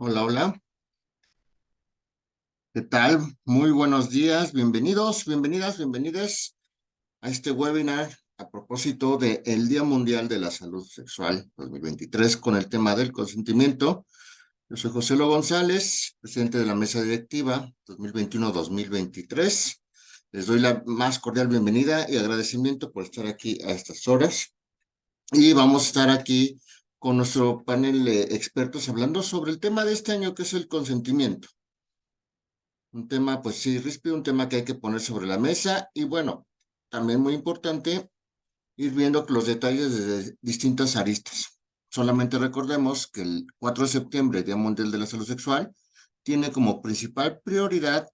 Hola, hola. ¿Qué tal? Muy buenos días. Bienvenidos, bienvenidas, bienvenides a este webinar a propósito del Día Mundial de la Salud Sexual 2023 con el tema del consentimiento. Yo soy José Lo González, presidente de la mesa directiva 2021-2023. Les doy la más cordial bienvenida y agradecimiento por estar aquí a estas horas. Y vamos a estar aquí con nuestro panel de expertos hablando sobre el tema de este año, que es el consentimiento. Un tema, pues sí, ríspido, un tema que hay que poner sobre la mesa y bueno, también muy importante ir viendo los detalles desde distintas aristas. Solamente recordemos que el 4 de septiembre, Día Mundial de la Salud Sexual, tiene como principal prioridad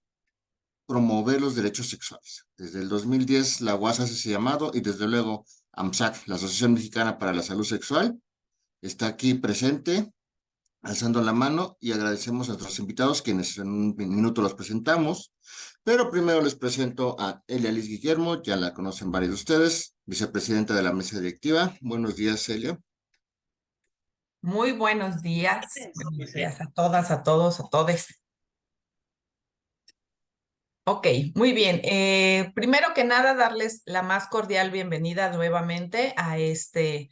promover los derechos sexuales. Desde el 2010 la UAS hace ese llamado y desde luego AMSAC, la Asociación Mexicana para la Salud Sexual, está aquí presente alzando la mano y agradecemos a nuestros invitados, quienes en un minuto los presentamos. Pero primero les presento a Elia Liz Guillermo, ya la conocen varios de ustedes, vicepresidenta de la mesa directiva. Buenos días, Elia. Muy buenos días. Buenos días a todas, a todos, a todes. Ok, muy bien. Primero que nada, darles la más cordial bienvenida nuevamente a este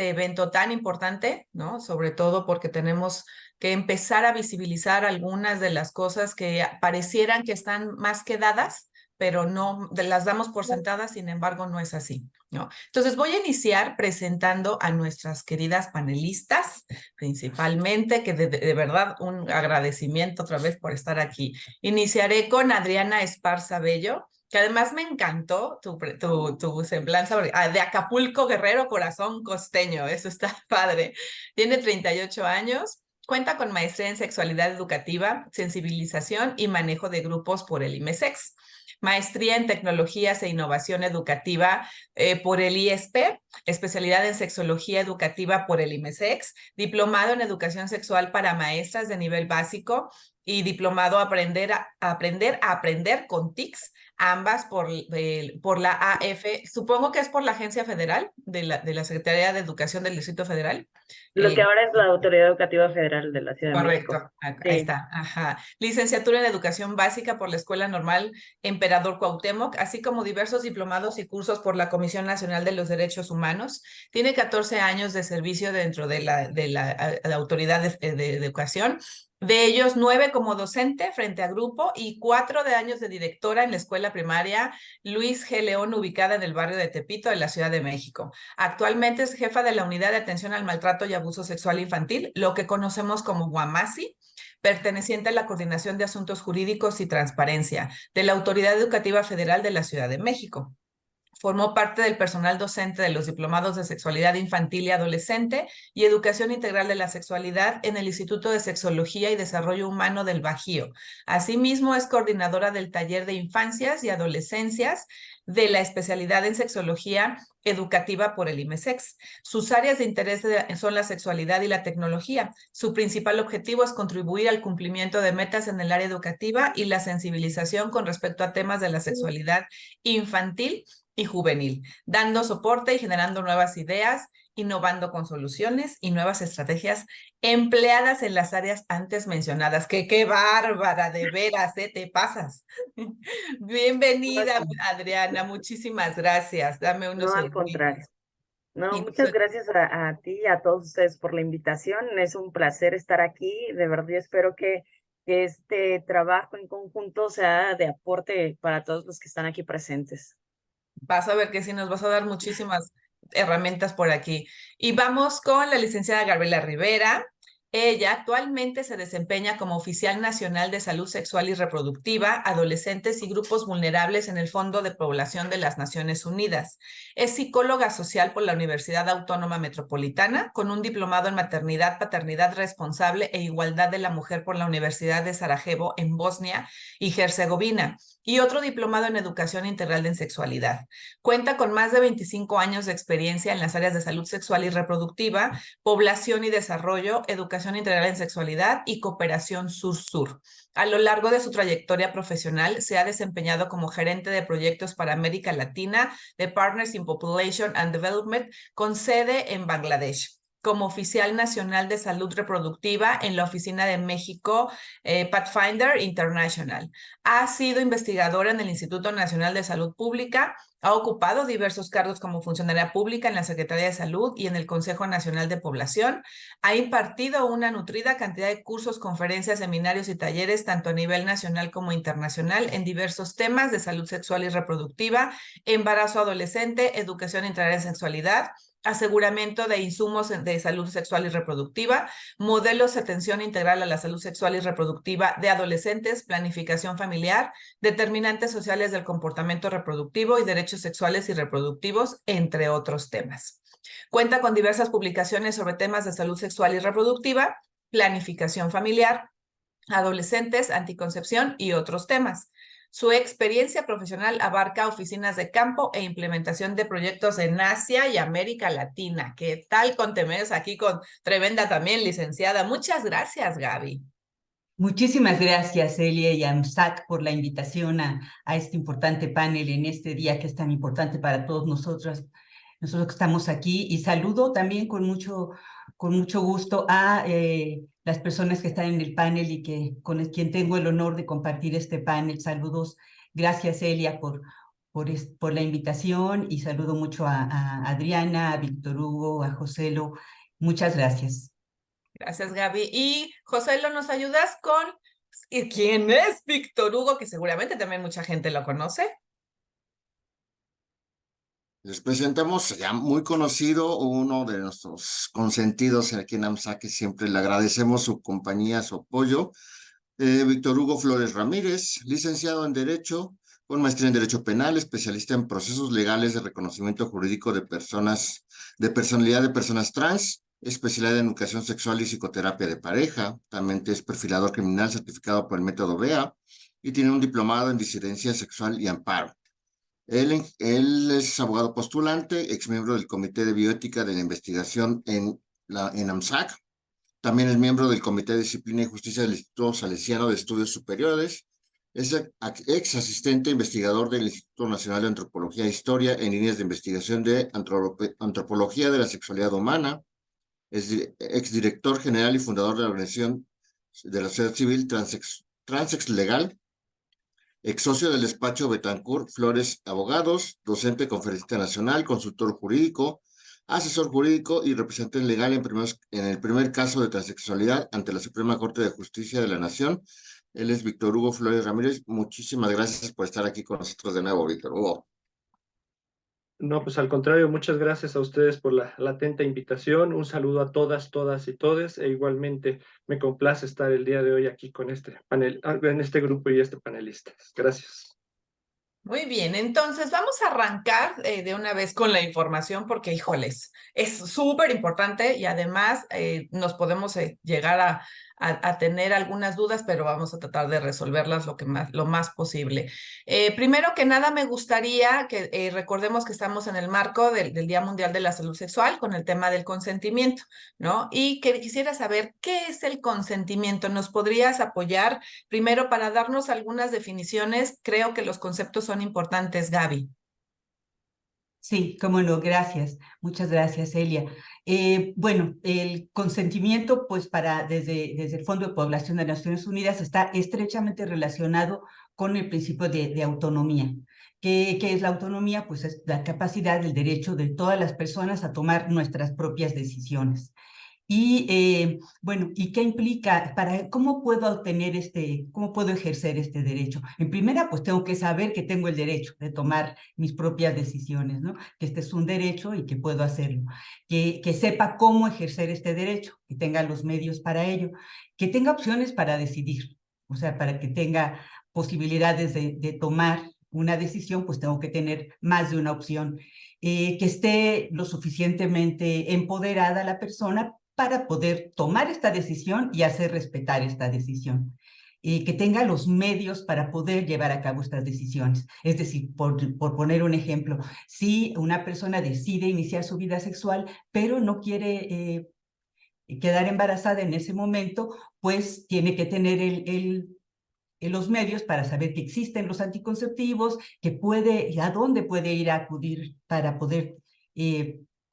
evento tan importante, ¿no? Sobre todo porque tenemos que empezar a visibilizar algunas de las cosas que parecieran que están más quedadas, pero no las damos por sentadas, sin embargo, no es así, ¿no? Entonces voy a iniciar presentando a nuestras queridas panelistas, principalmente, que de verdad un agradecimiento otra vez por estar aquí. Iniciaré con Adriana Esparza Bello, que además me encantó tu semblanza de Acapulco, Guerrero, corazón costeño. Eso está padre. Tiene 38 años. Cuenta con maestría en sexualidad educativa, sensibilización y manejo de grupos por el IMESEX. Maestría en tecnologías e innovación educativa por el IESPE, especialidad en sexología educativa por el IMESEX, diplomado en educación sexual para maestras de nivel básico y diplomado aprender a aprender con TICS, ambas por la AF, supongo que es por la Agencia Federal de la Secretaría de Educación del Distrito Federal. Lo que ahora es la Autoridad Educativa Federal de la Ciudad de Correcto, México. ahí Sí. está. Ajá. Licenciatura en Educación Básica por la Escuela Normal Emperador Cuauhtémoc, así como diversos diplomados y cursos por la Comisión Nacional de los Derechos Humanos. Tiene 14 años de servicio dentro de la Autoridad de Educación. De ellos, 9 como docente frente a grupo y 4 de años de directora en la escuela primaria Luis G. León, ubicada en el barrio de Tepito, de la Ciudad de México. Actualmente es jefa de la Unidad de Atención al Maltrato y Abuso Sexual Infantil, lo que conocemos como UAMASI, perteneciente a la Coordinación de Asuntos Jurídicos y Transparencia de la Autoridad Educativa Federal de la Ciudad de México. Formó parte del personal docente de los diplomados de sexualidad infantil y adolescente y educación integral de la sexualidad en el Instituto de Sexología y Desarrollo Humano del Bajío. Asimismo, es coordinadora del taller de infancias y adolescencias de la especialidad en sexología educativa por el IMESEX. Sus áreas de interés son la sexualidad y la tecnología. Su principal objetivo es contribuir al cumplimiento de metas en el área educativa y la sensibilización con respecto a temas de la sexualidad infantil y juvenil, dando soporte y generando nuevas ideas, innovando con soluciones y nuevas estrategias empleadas en las áreas antes mencionadas. ¡Qué bárbara! De veras, te pasas. Bienvenida, Adriana. Muchísimas gracias. Dame unos No, al segunditos. contrario. No, muchas gracias a ti y a todos ustedes por la invitación. Es un placer estar aquí. De verdad, yo espero que este trabajo en conjunto sea de aporte para todos los que están aquí presentes. Vas a ver que sí, nos vas a dar muchísimas herramientas por aquí. Y vamos con la licenciada Gabriela Rivera. Ella actualmente se desempeña como oficial nacional de salud sexual y reproductiva, adolescentes y grupos vulnerables en el Fondo de Población de las Naciones Unidas. Es psicóloga social por la Universidad Autónoma Metropolitana, con un diplomado en maternidad, paternidad responsable e igualdad de la mujer por la Universidad de Sarajevo en Bosnia y Herzegovina, y otro diplomado en educación integral en sexualidad. Cuenta con más de 25 años de experiencia en las áreas de salud sexual y reproductiva, población y desarrollo, educación integral en sexualidad y cooperación sur-sur. A lo largo de su trayectoria profesional, se ha desempeñado como gerente de proyectos para América Latina de Partners in Population and Development, con sede en Bangladesh. como oficial nacional de salud reproductiva en la Oficina de México Pathfinder International. Ha sido investigadora en el Instituto Nacional de Salud Pública, ha ocupado diversos cargos como funcionaria pública en la Secretaría de Salud y en el Consejo Nacional de Población. Ha impartido una nutrida cantidad de cursos, conferencias, seminarios y talleres, tanto a nivel nacional como internacional, en diversos temas de salud sexual y reproductiva, embarazo adolescente, educación integral en sexualidad, aseguramiento de insumos de salud sexual y reproductiva, modelos de atención integral a la salud sexual y reproductiva de adolescentes, planificación familiar, determinantes sociales del comportamiento reproductivo y derechos sexuales y reproductivos, entre otros temas. Cuenta con diversas publicaciones sobre temas de salud sexual y reproductiva, planificación familiar, adolescentes, anticoncepción y otros temas. Su experiencia profesional abarca oficinas de campo e implementación de proyectos en Asia y América Latina. ¿Qué tal con Temes aquí con tremenda también licenciada? Muchas gracias, Gaby. Muchísimas gracias, Elia y AMSAC, por la invitación a este importante panel en este día que es tan importante para todos nosotros que estamos aquí. Y saludo también con mucho gusto a las personas que están en el panel y con quien tengo el honor de compartir este panel. Saludos, gracias, Elia, por la invitación, y saludo mucho a Adriana, a Víctor Hugo, a Joselo. Muchas gracias. Gracias, Gaby. Y Joselo, ¿nos ayudas con quién es Víctor Hugo? Que seguramente también mucha gente lo conoce. Les presentamos ya muy conocido, uno de nuestros consentidos aquí en AMSAC, que siempre le agradecemos su compañía, su apoyo. Víctor Hugo Flores Ramírez, licenciado en Derecho, con maestría en Derecho Penal, especialista en procesos legales de reconocimiento jurídico de personalidad de personas trans, especialidad en educación sexual y psicoterapia de pareja. También es perfilador criminal certificado por el método BEA y tiene un diplomado en disidencia sexual y amparo. Él es abogado postulante, exmiembro del Comité de Bioética de la Investigación en AMSAC. También es miembro del Comité de Disciplina y Justicia del Instituto Salesiano de Estudios Superiores. Es ex asistente investigador del Instituto Nacional de Antropología e Historia en líneas de investigación de antropología de la sexualidad humana. Es exdirector general y fundador de la organización de la sociedad civil Transex Legal. Ex socio del despacho Betancourt Flores Abogados, docente, conferencista nacional, consultor jurídico, asesor jurídico y representante legal en el primer caso de transexualidad ante la Suprema Corte de Justicia de la Nación. Él es Víctor Hugo Flores Ramírez. Muchísimas gracias por estar aquí con nosotros de nuevo, Víctor Hugo. No, pues al contrario, muchas gracias a ustedes por la atenta invitación. Un saludo a todas, todas y todes, e igualmente me complace estar el día de hoy aquí con este panel, en este grupo y panelistas. Gracias. Muy bien, entonces vamos a arrancar de una vez con la información porque, híjoles, es súper importante y además nos podemos llegar a tener algunas dudas, pero vamos a tratar de resolverlas lo más posible. Primero que nada, me gustaría que recordemos que estamos en el marco del Día Mundial de la Salud Sexual con el tema del consentimiento, ¿no? Y que quisiera saber qué es el consentimiento. ¿Nos podrías apoyar primero para darnos algunas definiciones? Creo que los conceptos son importantes, Gaby. Sí, cómo no, gracias. Muchas gracias, Elia. Bueno, el consentimiento, pues desde el Fondo de Población de Naciones Unidas, está estrechamente relacionado con el principio de autonomía. ¿Qué es la autonomía? Pues es la capacidad, el derecho de todas las personas a tomar nuestras propias decisiones. Y bueno, ¿y qué implica? ¿Cómo puedo cómo puedo ejercer este derecho? En primera, pues tengo que saber que tengo el derecho de tomar mis propias decisiones, ¿no? Que este es un derecho y que puedo hacerlo. Que sepa cómo ejercer este derecho, que tenga los medios para ello, que tenga opciones para decidir, o sea, para que tenga posibilidades de tomar una decisión, pues tengo que tener más de una opción. Que esté lo suficientemente empoderada la persona para poder tomar esta decisión y hacer respetar esta decisión. Que tenga los medios para poder llevar a cabo estas decisiones. Es decir, por poner un ejemplo, si una persona decide iniciar su vida sexual, pero no quiere quedar embarazada en ese momento, pues tiene que tener los medios para saber que existen los anticonceptivos, a dónde puede ir a acudir para poder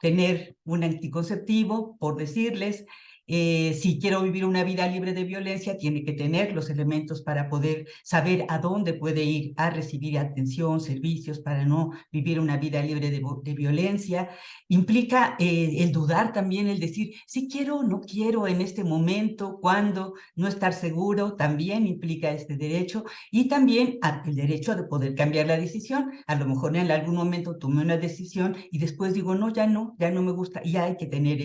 tener un anticonceptivo, por decirles. Si quiero vivir una vida libre de violencia, tiene que tener los elementos para poder saber a dónde puede ir a recibir atención, servicios, para no vivir una vida libre de violencia. Implica el dudar también, el decir, si quiero o no quiero en este momento, cuándo, no estar seguro, también implica este derecho. Y también el derecho de poder cambiar la decisión. A lo mejor en algún momento tomé una decisión y después digo, no, ya no me gusta, y hay que tener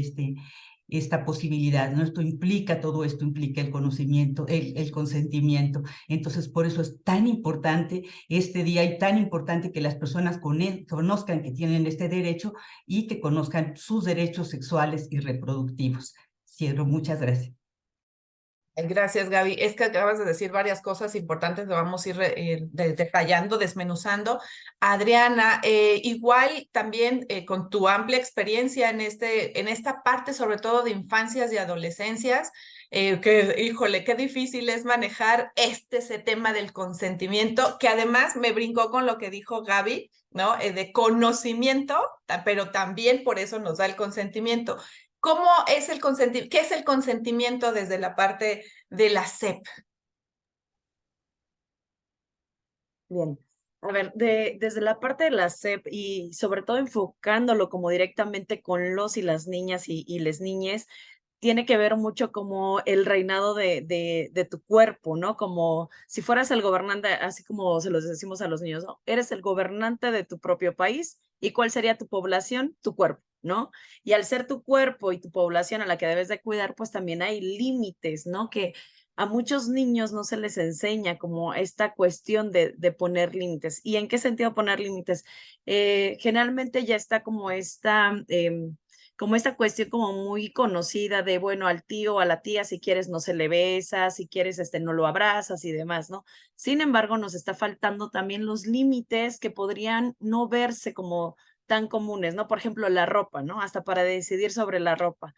esta posibilidad, ¿no? Todo esto implica el conocimiento, el consentimiento. Entonces, por eso es tan importante este día y tan importante que las personas conozcan que tienen este derecho y que conozcan sus derechos sexuales y reproductivos. Cierro, muchas gracias. Gracias, Gaby. Es que acabas de decir varias cosas importantes que vamos a ir detallando, desmenuzando. Adriana, igual también con tu amplia experiencia en esta parte, sobre todo de infancias y adolescencias, que, híjole, qué difícil es manejar ese tema del consentimiento, que además me brincó con lo que dijo Gaby, ¿no? De conocimiento, pero también por eso nos da el consentimiento. ¿Cómo es el consentimiento? ¿Qué es el consentimiento desde la parte de la SEP? Bien, a ver, desde la parte de la SEP y sobre todo enfocándolo como directamente con los y las niñas y les niñes, tiene que ver mucho como el reinado de tu cuerpo, ¿no? Como si fueras el gobernante, así como se los decimos a los niños, ¿no? Eres el gobernante de tu propio país. ¿Y cuál sería tu población? Tu cuerpo, ¿no? Y al ser tu cuerpo y tu población a la que debes de cuidar, pues también hay límites, ¿no? Que a muchos niños no se les enseña como esta cuestión de poner límites. ¿Y en qué sentido poner límites? Generalmente ya está como esta cuestión como muy conocida de, bueno, al tío o a la tía, si quieres no se le besa, si quieres no lo abrazas y demás, ¿no? Sin embargo, nos está faltando también los límites que podrían no verse como tan comunes, ¿no? Por ejemplo, la ropa, ¿no? Hasta para decidir sobre la ropa.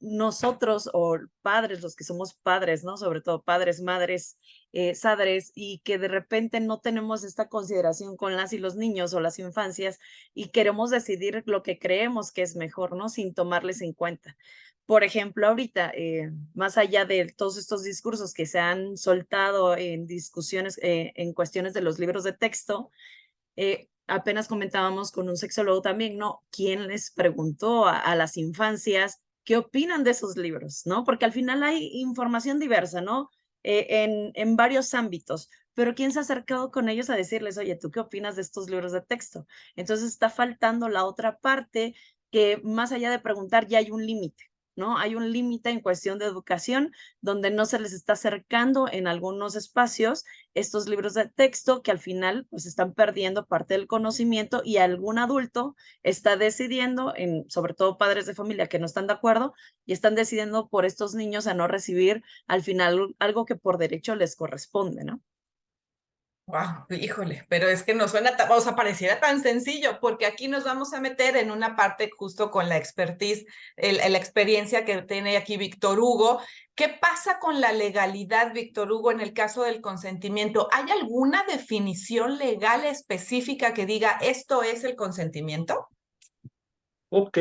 Nosotros o padres, los que somos padres, ¿no? Sobre todo padres, madres, sadres, y que de repente no tenemos esta consideración con las y los niños o las infancias y queremos decidir lo que creemos que es mejor, ¿no? Sin tomarles en cuenta. Por ejemplo, ahorita, más allá de todos estos discursos que se han soltado en discusiones, en cuestiones de los libros de texto, apenas comentábamos con un sexólogo también, ¿no? ¿Quién les preguntó a las infancias qué opinan de esos libros, ¿no? Porque al final hay información diversa, ¿no? En varios ámbitos, pero ¿quién se ha acercado con ellos a decirles, oye, ¿tú qué opinas de estos libros de texto? Entonces está faltando la otra parte que más allá de preguntar ya hay un límite, ¿no? Hay un límite en cuestión de educación donde no se les está acercando en algunos espacios estos libros de texto que al final pues están perdiendo parte del conocimiento y algún adulto está decidiendo, sobre todo padres de familia que no están de acuerdo y están decidiendo por estos niños a no recibir al final algo que por derecho les corresponde, ¿no? Wow, híjole, pero es que no suena, o sea, pareciera tan sencillo, porque aquí nos vamos a meter en una parte justo con la expertise, la experiencia que tiene aquí Víctor Hugo. ¿Qué pasa con la legalidad, Víctor Hugo, en el caso del consentimiento? ¿Hay alguna definición legal específica que diga esto es el consentimiento? Ok,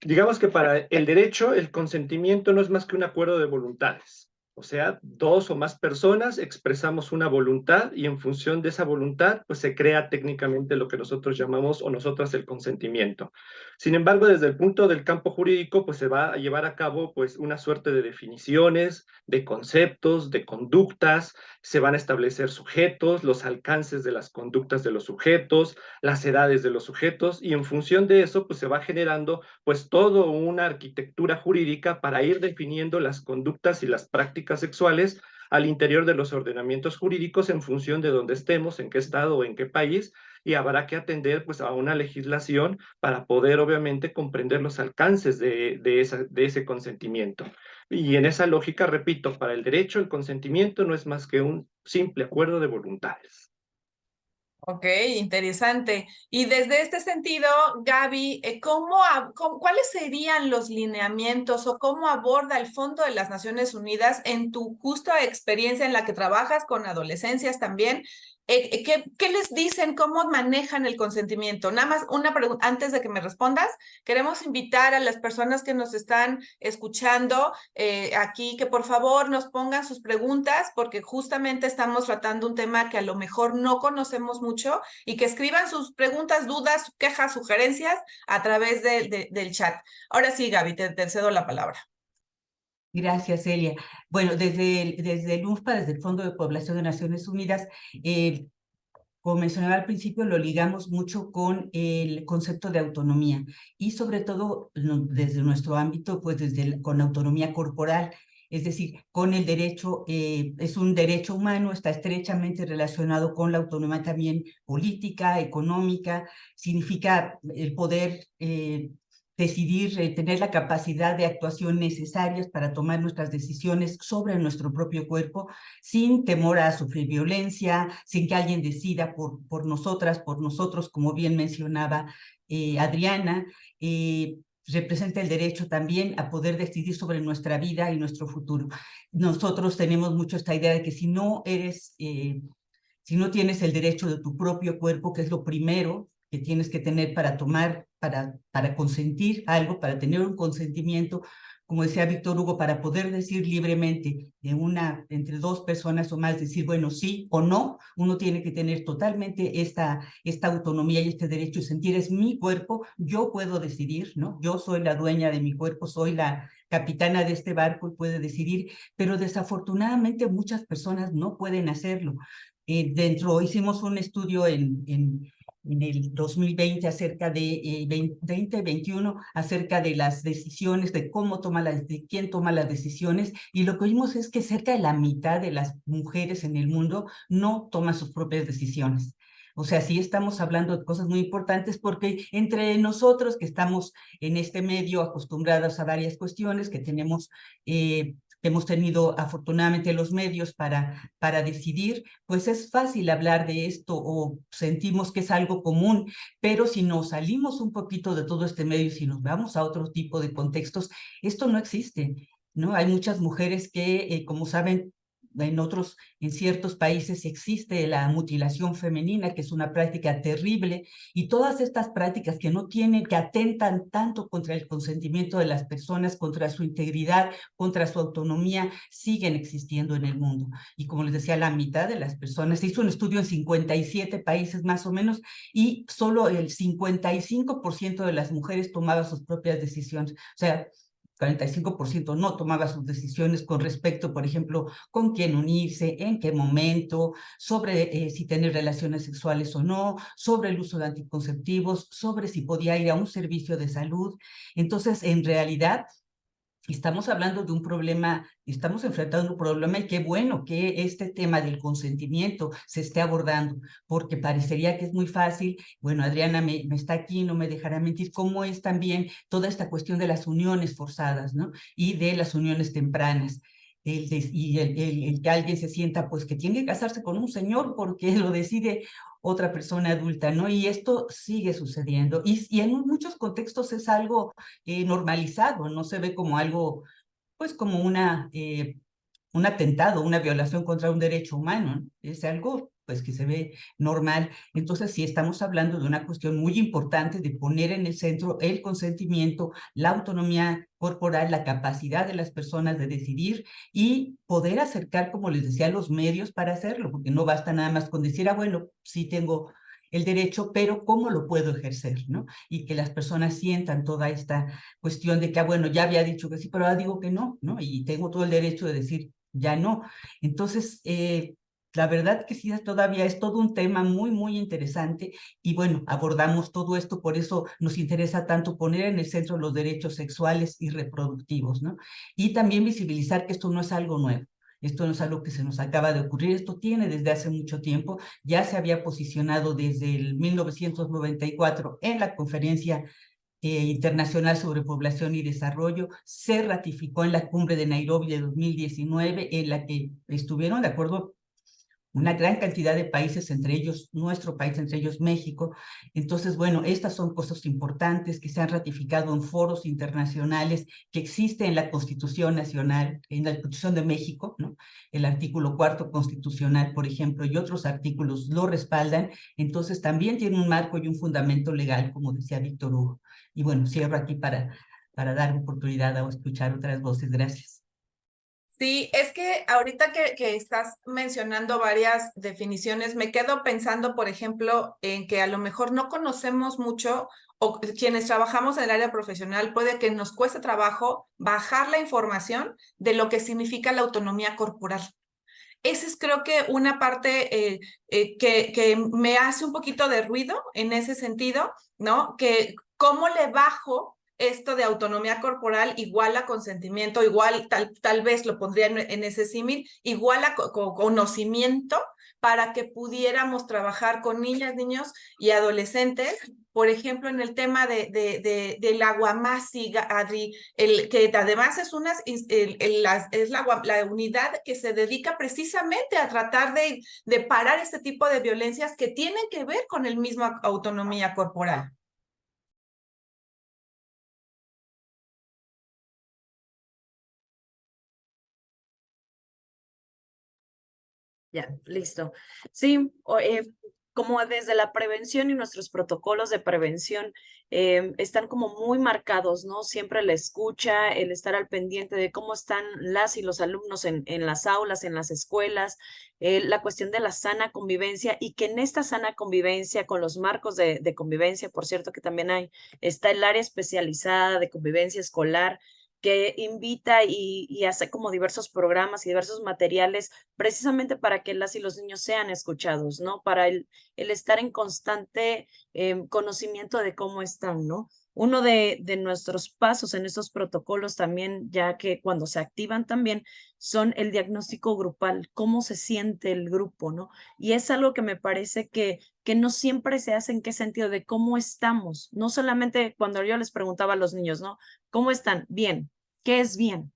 digamos que para el derecho, el consentimiento no es más que un acuerdo de voluntades. O sea, dos o más personas expresamos una voluntad y en función de esa voluntad, pues se crea técnicamente lo que nosotros llamamos o nosotras el consentimiento. Sin embargo, desde el punto del campo jurídico, pues se va a llevar a cabo pues una suerte de definiciones, de conceptos, de conductas, se van a establecer sujetos, los alcances de las conductas de los sujetos, las edades de los sujetos y en función de eso, pues se va generando pues toda una arquitectura jurídica para ir definiendo las conductas y las prácticas sexuales al interior de los ordenamientos jurídicos en función de dónde estemos, en qué estado o en qué país, y habrá que atender pues a una legislación para poder obviamente comprender los alcances de ese consentimiento. Y en esa lógica, repito, para el derecho el consentimiento no es más que un simple acuerdo de voluntades. Ok, interesante. Y desde este sentido, Gaby, ¿cuáles serían los lineamientos o cómo aborda el Fondo de las Naciones Unidas en tu justa experiencia en la que trabajas con adolescencias también? ¿Qué les dicen? ¿Cómo manejan el consentimiento? Nada más una pregunta, antes de que me respondas, queremos invitar a las personas que nos están escuchando aquí que por favor nos pongan sus preguntas, porque justamente estamos tratando un tema que a lo mejor no conocemos mucho, y que escriban sus preguntas, dudas, quejas, sugerencias a través del chat. Ahora sí, Gaby, te cedo la palabra. Gracias, Celia. Bueno, desde el UNFPA, desde el Fondo de Población de Naciones Unidas, como mencionaba al principio, lo ligamos mucho con el concepto de autonomía y sobre todo desde nuestro ámbito, pues con autonomía corporal, es decir, con el derecho, es un derecho humano, está estrechamente relacionado con la autonomía también política, económica, significa el poder decidir, tener la capacidad de actuación necesarias para tomar nuestras decisiones sobre nuestro propio cuerpo, sin temor a sufrir violencia, sin que alguien decida por nosotras, por nosotros, como bien mencionaba Adriana. Representa el derecho también a poder decidir sobre nuestra vida y nuestro futuro. Nosotros tenemos mucho esta idea de que si no tienes el derecho de tu propio cuerpo, que es lo primero que tienes que tener para tomar, para consentir algo, para tener un consentimiento, como decía Víctor Hugo, para poder decir libremente entre dos personas o más, decir, bueno, sí o no, uno tiene que tener totalmente esta autonomía y este derecho de sentir, es mi cuerpo, yo puedo decidir, ¿no? Yo soy la dueña de mi cuerpo, soy la capitana de este barco y puede decidir, pero desafortunadamente muchas personas no pueden hacerlo. Hicimos un estudio en el 2020 acerca de 2021 acerca de las decisiones, de quién toma las decisiones, y lo que vimos es que cerca de la mitad de las mujeres en el mundo no toman sus propias decisiones. O sea, sí estamos hablando de cosas muy importantes, porque entre nosotros que estamos en este medio acostumbrados a varias cuestiones, que hemos tenido afortunadamente los medios para decidir, pues es fácil hablar de esto o sentimos que es algo común, pero si nos salimos un poquito de todo este medio, si nos vamos a otro tipo de contextos, esto no existe, ¿no? Hay muchas mujeres que, como saben, en ciertos países existe la mutilación femenina, que es una práctica terrible, y todas estas prácticas que atentan tanto contra el consentimiento de las personas, contra su integridad, contra su autonomía, siguen existiendo en el mundo. Y como les decía, la mitad de las personas, se hizo un estudio en 57 países más o menos, y solo el 55% de las mujeres tomaba sus propias decisiones. O sea, 45% no tomaba sus decisiones con respecto, por ejemplo, con quién unirse, en qué momento, sobre si tener relaciones sexuales o no, sobre el uso de anticonceptivos, sobre si podía ir a un servicio de salud. Entonces, en realidad, estamos hablando de un problema, estamos enfrentando un problema, y qué bueno que este tema del consentimiento se esté abordando, porque parecería que es muy fácil. Bueno, Adriana me está aquí, no me dejará mentir, cómo es también toda esta cuestión de las uniones forzadas, ¿no? Y de las uniones tempranas. El que alguien se sienta pues que tiene que casarse con un señor porque lo decide otra persona adulta, ¿no? Y esto sigue sucediendo, y en muchos contextos es algo normalizado, no se ve como algo, pues como un atentado, una violación contra un derecho humano, ¿no? Es algo pues que se ve normal. Entonces sí estamos hablando de una cuestión muy importante de poner en el centro el consentimiento, la autonomía corporal, la capacidad de las personas de decidir y poder acercar, como les decía, los medios para hacerlo, porque no basta nada más con decir, bueno, sí tengo el derecho, pero ¿cómo lo puedo ejercer, no? Y que las personas sientan toda esta cuestión de que, bueno, ya había dicho que sí, pero ahora digo que no, ¿no? Y tengo todo el derecho de decir ya no. Entonces, la verdad que sí, todavía es todo un tema muy, muy interesante, y bueno, abordamos todo esto, por eso nos interesa tanto poner en el centro los derechos sexuales y reproductivos, ¿no? Y también visibilizar que esto no es algo nuevo. Esto no es algo que se nos acaba de ocurrir, esto tiene desde hace mucho tiempo, ya se había posicionado desde el 1994 en la Conferencia Internacional sobre Población y Desarrollo, se ratificó en la Cumbre de Nairobi de 2019, en la que estuvieron de acuerdo una gran cantidad de países, entre ellos nuestro país, entre ellos México. Entonces, bueno, estas son cosas importantes que se han ratificado en foros internacionales, que existe en la Constitución Nacional, en la Constitución de México, ¿no? El artículo 4º constitucional, por ejemplo, y otros artículos lo respaldan. Entonces, también tiene un marco y un fundamento legal, como decía Víctor Hugo. Y bueno, cierro aquí para dar oportunidad a escuchar otras voces. Gracias. Sí, es que ahorita que estás mencionando varias definiciones, me quedo pensando, por ejemplo, en que a lo mejor no conocemos mucho o quienes trabajamos en el área profesional puede que nos cueste trabajo bajar la información de lo que significa la autonomía corporal. Esa es creo que una parte que me hace un poquito de ruido en ese sentido, ¿no? Que cómo le bajo esto de autonomía corporal igual a consentimiento, igual tal vez lo pondría en ese símil, igual a conocimiento para que pudiéramos trabajar con niñas, niños y adolescentes, por ejemplo, en el tema del aguamasi, Adri, que además es, la unidad que se dedica precisamente a tratar de parar este tipo de violencias que tienen que ver con el mismo autonomía corporal. Ya, listo. Sí, como desde la prevención y nuestros protocolos de prevención están como muy marcados, ¿no? Siempre la escucha, el estar al pendiente de cómo están las y los alumnos en las aulas, en las escuelas, la cuestión de la sana convivencia y que en esta sana convivencia, con los marcos de convivencia, por cierto que también está el área especializada de convivencia escolar, que invita y hace como diversos programas y diversos materiales precisamente para que las y los niños sean escuchados, ¿no? Para el estar en constante conocimiento de cómo están, ¿no? Uno de nuestros pasos en estos protocolos también, ya que cuando se activan también, son el diagnóstico grupal, cómo se siente el grupo, ¿no? Y es algo que me parece que no siempre se hace en qué sentido de cómo estamos, no solamente cuando yo les preguntaba a los niños, ¿no? ¿Cómo están? Bien. ¿Qué es bien?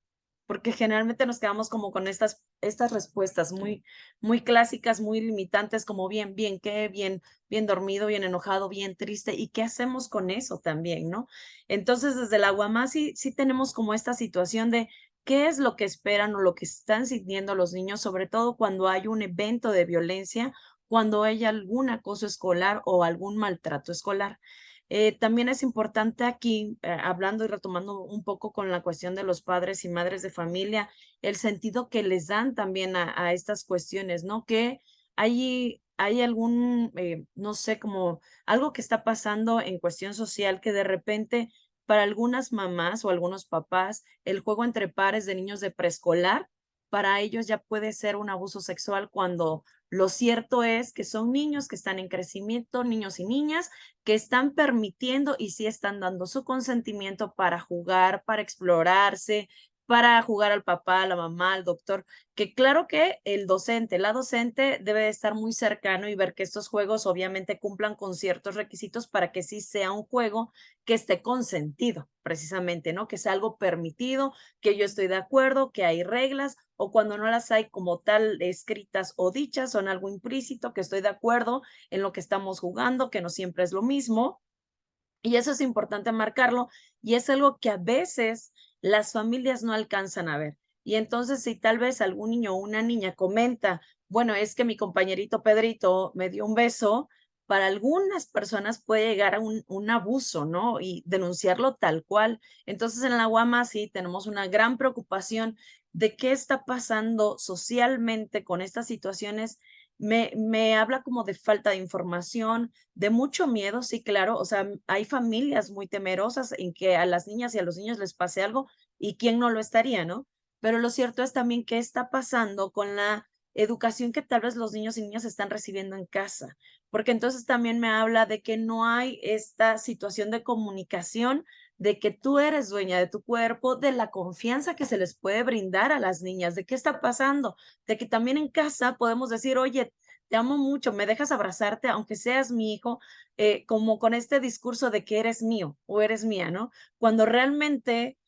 Porque generalmente nos quedamos como con estas respuestas muy clásicas, muy limitantes, como bien, bien, ¿qué? Bien, bien dormido, bien enojado, bien triste. ¿Y qué hacemos con eso también, no? Entonces, desde la Guamasi sí tenemos como esta situación de qué es lo que esperan o lo que están sintiendo los niños, sobre todo cuando hay un evento de violencia, cuando hay algún acoso escolar o algún maltrato escolar. También es importante aquí, hablando y retomando un poco con la cuestión de los padres y madres de familia, el sentido que les dan también a estas cuestiones, ¿no? Que hay algún, no sé, como algo que está pasando en cuestión social que de repente para algunas mamás o algunos papás, el juego entre pares de niños de preescolar, para ellos ya puede ser un abuso sexual cuando lo cierto es que son niños que están en crecimiento, niños y niñas, que están permitiendo y sí están dando su consentimiento para jugar, para explorarse, para jugar al papá, a la mamá, al doctor, que claro que el docente, la docente debe de estar muy cercano y ver que estos juegos obviamente cumplan con ciertos requisitos para que sí sea un juego que esté consentido, precisamente, ¿no? Que sea algo permitido, que yo estoy de acuerdo, que hay reglas, o cuando no las hay como tal escritas o dichas, son algo implícito, que estoy de acuerdo en lo que estamos jugando, que no siempre es lo mismo. Y eso es importante marcarlo y es algo que a veces las familias no alcanzan a ver. Y entonces si tal vez algún niño o una niña comenta, bueno, es que mi compañerito Pedrito me dio un beso, para algunas personas puede llegar a un abuso, ¿no? Y denunciarlo tal cual. Entonces en la UAMA sí tenemos una gran preocupación de qué está pasando socialmente con estas situaciones. Me habla como de falta de información, de mucho miedo, sí, claro, o sea, hay familias muy temerosas en que a las niñas y a los niños les pase algo y quién no lo estaría, ¿no? Pero lo cierto es también qué está pasando con la educación que tal vez los niños y niñas están recibiendo en casa, porque entonces también me habla de que no hay esta situación de comunicación, de que tú eres dueña de tu cuerpo, de la confianza que se les puede brindar a las niñas, de qué está pasando, de que también en casa podemos decir, oye, te amo mucho, me dejas abrazarte, aunque seas mi hijo, como con este discurso de que eres mío o eres mía, ¿no? Cuando realmente,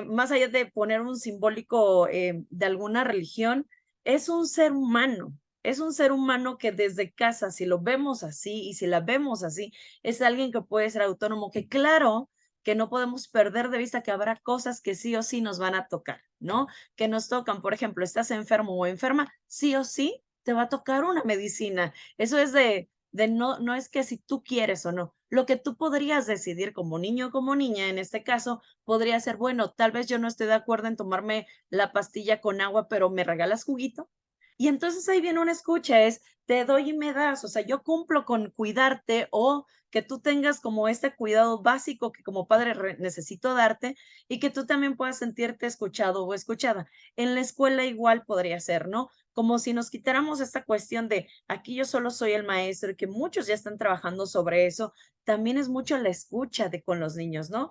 más allá de poner un simbólico de alguna religión, es un ser humano Es un ser humano que desde casa, si lo vemos así y si la vemos así, es alguien que puede ser autónomo, que claro que no podemos perder de vista que habrá cosas que sí o sí nos van a tocar, ¿no? Que nos tocan, por ejemplo, estás enfermo o enferma, sí o sí te va a tocar una medicina. Eso es de no es que si tú quieres o no. Lo que tú podrías decidir como niño o como niña, en este caso, podría ser, bueno, tal vez yo no esté de acuerdo en tomarme la pastilla con agua, pero ¿me regalas juguito? Y entonces ahí viene una escucha, es te doy y me das, o sea, yo cumplo con cuidarte o que tú tengas como este cuidado básico que como padre necesito darte y que tú también puedas sentirte escuchado o escuchada. En la escuela igual podría ser, ¿no? Como si nos quitáramos esta cuestión de aquí yo solo soy el maestro y que muchos ya están trabajando sobre eso, también es mucho la escucha de con los niños, ¿no?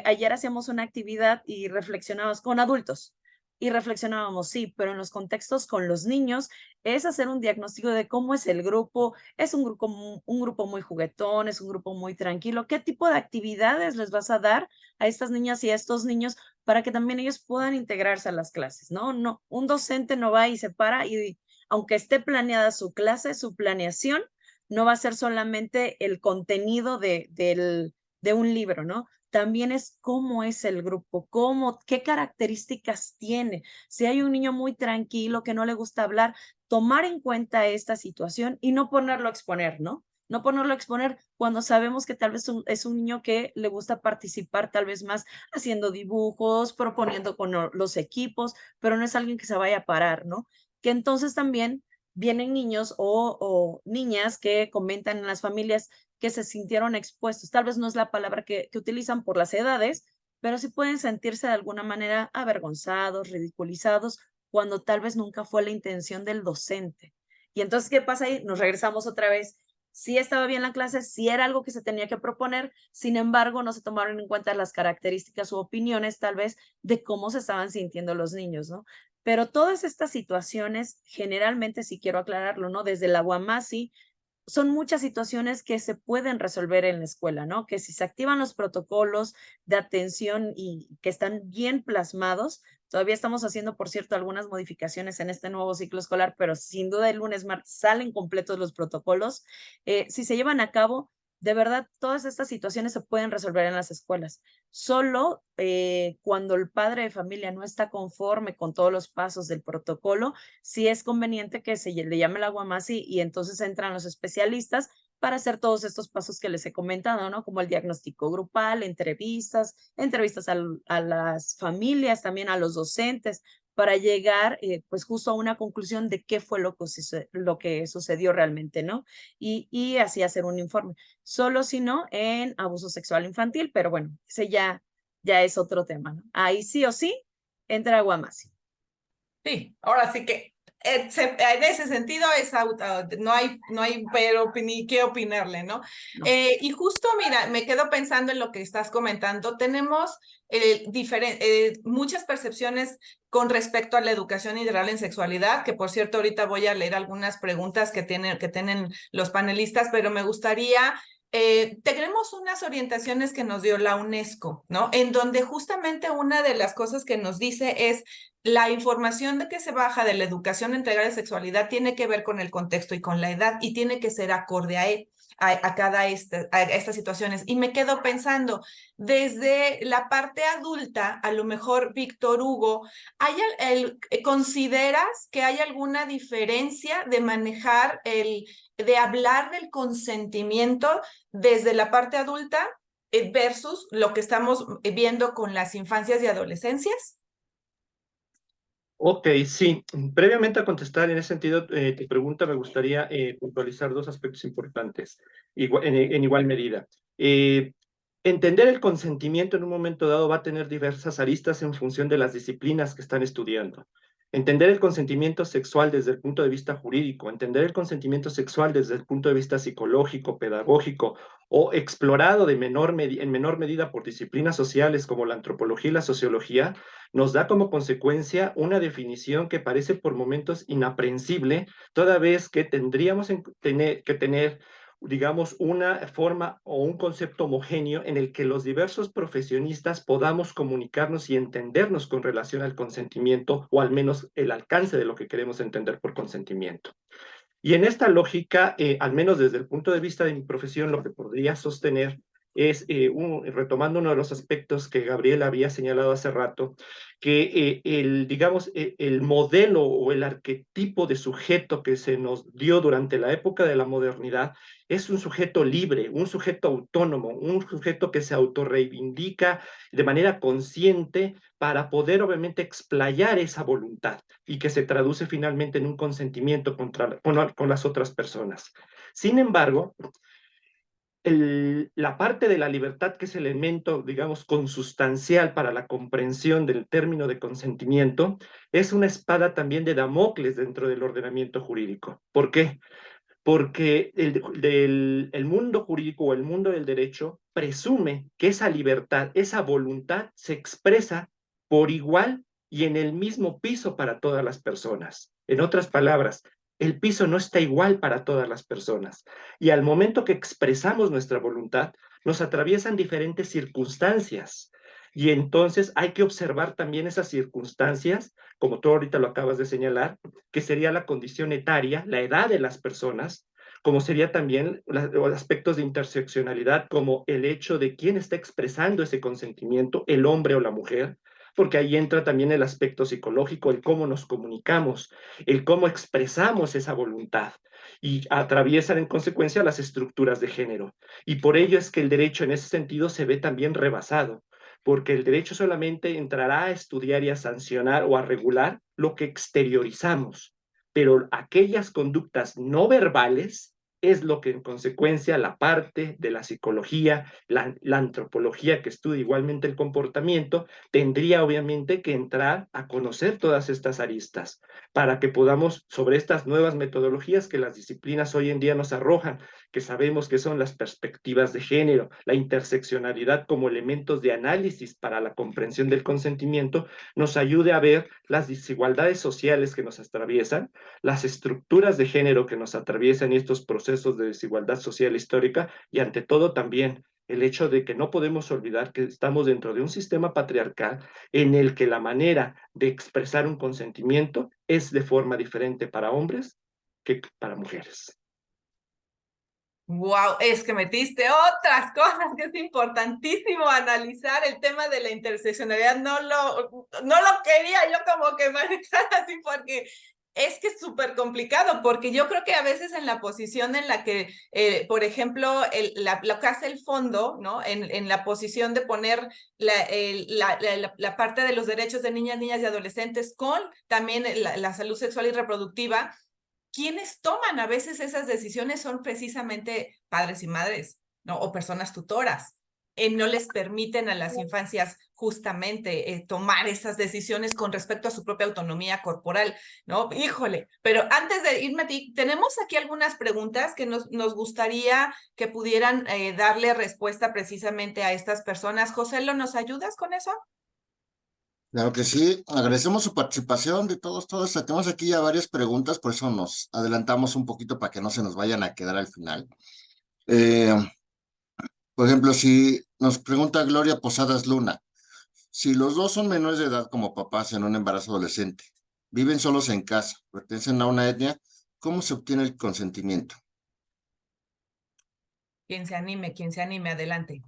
Ayer hacíamos una actividad y reflexionábamos con adultos y reflexionábamos, sí, pero en los contextos con los niños es hacer un diagnóstico de cómo es el grupo, es un grupo muy juguetón, es un grupo muy tranquilo, qué tipo de actividades les vas a dar a estas niñas y a estos niños para que también ellos puedan integrarse a las clases, ¿no? No, un docente no va y se para y aunque esté planeada su clase, su planeación, no va a ser solamente el contenido de un libro, ¿no? También es cómo es el grupo, qué características tiene. Si hay un niño muy tranquilo que no le gusta hablar, tomar en cuenta esta situación y no ponerlo a exponer, ¿no? No ponerlo a exponer cuando sabemos que tal vez es un niño que le gusta participar tal vez más haciendo dibujos, proponiendo con los equipos, pero no es alguien que se vaya a parar, ¿no? Que entonces también vienen niños o niñas que comentan en las familias que se sintieron expuestos. Tal vez no es la palabra que utilizan por las edades, pero sí pueden sentirse de alguna manera avergonzados, ridiculizados, cuando tal vez nunca fue la intención del docente. Y entonces, ¿qué pasa ahí? Nos regresamos otra vez. Sí estaba bien la clase, sí era algo que se tenía que proponer, sin embargo, no se tomaron en cuenta las características u opiniones, tal vez, de cómo se estaban sintiendo los niños, ¿no? Pero todas estas situaciones, generalmente, si quiero aclararlo, ¿no? Desde la UAMASI, son muchas situaciones que se pueden resolver en la escuela, ¿no? Que si se activan los protocolos de atención y que están bien plasmados, todavía estamos haciendo, por cierto, algunas modificaciones en este nuevo ciclo escolar, pero sin duda el lunes, martes salen completos los protocolos. Si se llevan a cabo, de verdad, todas estas situaciones se pueden resolver en las escuelas. Solo cuando el padre de familia no está conforme con todos los pasos del protocolo, sí es conveniente que se le llame la guamasi y entonces entran los especialistas para hacer todos estos pasos que les he comentado, ¿no? Como el diagnóstico grupal, entrevistas a las familias, también a los docentes, para llegar pues justo a una conclusión de qué fue lo que sucedió realmente, ¿no? Y así hacer un informe. Solo si no en abuso sexual infantil, pero bueno, ese ya es otro tema, ¿no? Ahí sí o sí entra Guamasi. Sí, ahora sí que en ese sentido no hay pero ni qué opinarle, ¿no? No. Y justo, mira, me quedo pensando en lo que estás comentando. Tenemos muchas percepciones con respecto a la educación integral en sexualidad, que por cierto ahorita voy a leer algunas preguntas que tienen los panelistas, pero me gustaría tenemos unas orientaciones que nos dio la UNESCO, ¿no? En donde justamente una de las cosas que nos dice es la información de que se baja de la educación integral de sexualidad tiene que ver con el contexto y con la edad y tiene que ser acorde a estas situaciones. Y me quedo pensando, desde la parte adulta, a lo mejor Víctor Hugo, ¿consideras que hay alguna diferencia de manejar de hablar del consentimiento desde la parte adulta versus lo que estamos viendo con las infancias y adolescencias? Ok, sí. Previamente a contestar en ese sentido tu pregunta, me gustaría puntualizar dos aspectos importantes en igual medida. Entender el consentimiento en un momento dado va a tener diversas aristas en función de las disciplinas que están estudiando. Entender el consentimiento sexual desde el punto de vista jurídico, entender el consentimiento sexual desde el punto de vista psicológico, pedagógico o explorado en menor medida por disciplinas sociales como la antropología y la sociología, nos da como consecuencia una definición que parece por momentos inaprensible, toda vez que tendríamos que tener digamos, una forma o un concepto homogéneo en el que los diversos profesionistas podamos comunicarnos y entendernos con relación al consentimiento, o al menos el alcance de lo que queremos entender por consentimiento. Y en esta lógica, al menos desde el punto de vista de mi profesión, lo que podría sostener es, retomando uno de los aspectos que Gabriel había señalado hace rato, que digamos, el modelo o el arquetipo de sujeto que se nos dio durante la época de la modernidad es un sujeto libre, un sujeto autónomo, un sujeto que se autorreivindica de manera consciente para poder obviamente explayar esa voluntad y que se traduce finalmente en un consentimiento con las otras personas. Sin embargo, la parte de la libertad que es el elemento, digamos, consustancial para la comprensión del término de consentimiento, es una espada también de Damocles dentro del ordenamiento jurídico. ¿Por qué? Porque el mundo jurídico o el mundo del derecho presume que esa libertad, esa voluntad se expresa por igual y en el mismo piso para todas las personas. En otras palabras, el piso no está igual para todas las personas. Y al momento que expresamos nuestra voluntad, nos atraviesan diferentes circunstancias. Y entonces hay que observar también esas circunstancias, como tú ahorita lo acabas de señalar, que sería la condición etaria, la edad de las personas, como sería también los aspectos de interseccionalidad, como el hecho de quién está expresando ese consentimiento, el hombre o la mujer, porque ahí entra también el aspecto psicológico, el cómo nos comunicamos, el cómo expresamos esa voluntad, y atraviesan en consecuencia las estructuras de género. Y por ello es que el derecho en ese sentido se ve también rebasado, porque el derecho solamente entrará a estudiar y a sancionar o a regular lo que exteriorizamos, pero aquellas conductas no verbales es lo que en consecuencia la parte de la psicología, la antropología que estudia igualmente el comportamiento, tendría obviamente que entrar a conocer todas estas aristas para que podamos, sobre estas nuevas metodologías que las disciplinas hoy en día nos arrojan, que sabemos que son las perspectivas de género, la interseccionalidad como elementos de análisis para la comprensión del consentimiento, nos ayude a ver las desigualdades sociales que nos atraviesan, las estructuras de género que nos atraviesan y estos procesos de desigualdad social histórica, y ante todo también el hecho de que no podemos olvidar que estamos dentro de un sistema patriarcal en el que la manera de expresar un consentimiento es de forma diferente para hombres que para mujeres. Wow, es que metiste otras cosas que es importantísimo analizar. El tema de la interseccionalidad no lo quería yo como que manejar así, porque es que es súper complicado, porque yo creo que a veces en la posición en la que, por ejemplo, lo que hace el fondo, ¿no? En la posición de poner la parte de los derechos de niñas y adolescentes con también la salud sexual y reproductiva, quienes toman a veces esas decisiones son precisamente padres y madres, ¿no? O personas tutoras. No les permiten a las infancias justamente tomar esas decisiones con respecto a su propia autonomía corporal, ¿no? Híjole, pero antes de irme a ti, tenemos aquí algunas preguntas que nos gustaría que pudieran darle respuesta precisamente a estas personas. José, ¿nos ayudas con eso? Claro que sí, agradecemos su participación de todos. Tenemos aquí ya varias preguntas, por eso nos adelantamos un poquito para que no se nos vayan a quedar al final. Por ejemplo, si nos pregunta Gloria Posadas Luna, si los dos son menores de edad como papás en un embarazo adolescente, viven solos en casa, pertenecen a una etnia, ¿cómo se obtiene el consentimiento? Quien se anime, adelante.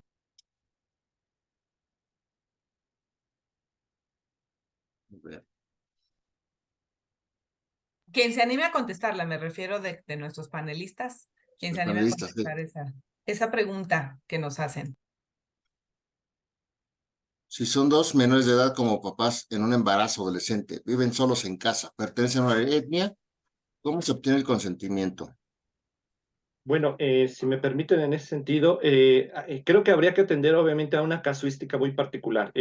Quien se anime a contestarla, me refiero de nuestros panelistas, quien se anime a contestar esa pregunta que nos hacen. Si son dos menores de edad como papás en un embarazo adolescente, viven solos en casa, pertenecen a una etnia, ¿cómo se obtiene el consentimiento? Bueno, si me permiten en ese sentido, creo que habría que atender obviamente a una casuística muy particular.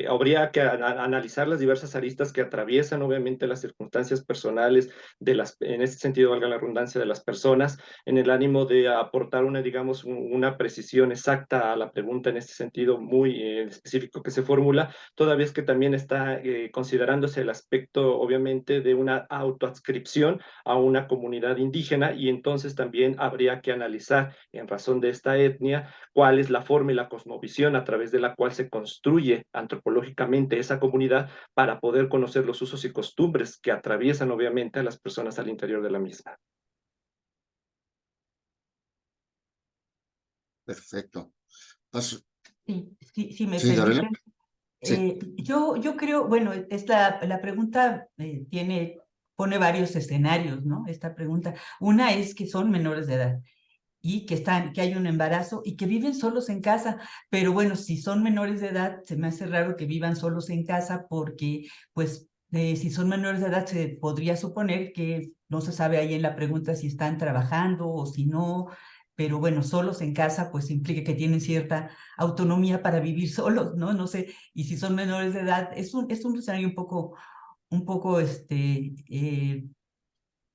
Habría que analizar las diversas aristas que atraviesan obviamente las circunstancias personales en ese sentido, valga la redundancia, de las personas, en el ánimo de aportar digamos, una precisión exacta a la pregunta en este sentido muy específico que se formula, toda vez que también está considerándose el aspecto obviamente de una autoadscripción a una comunidad indígena, y entonces también habría habría que analizar en razón de esta etnia cuál es la forma y la cosmovisión a través de la cual se construye antropológicamente esa comunidad para poder conocer los usos y costumbres que atraviesan obviamente a las personas al interior de la misma. Perfecto. Si me Sí, Gabriela. permiten. Sí. Yo creo, bueno, la pregunta pone varios escenarios, ¿no? Esta pregunta. Una es que son menores de edad y que hay un embarazo y que viven solos en casa. Pero bueno, si son menores de edad, se me hace raro que vivan solos en casa porque, pues, si son menores de edad, se podría suponer que no se sabe ahí en la pregunta si están trabajando o si no. Pero bueno, solos en casa, pues implica que tienen cierta autonomía para vivir solos, ¿no? No sé, y si son menores de edad, es un escenario un poco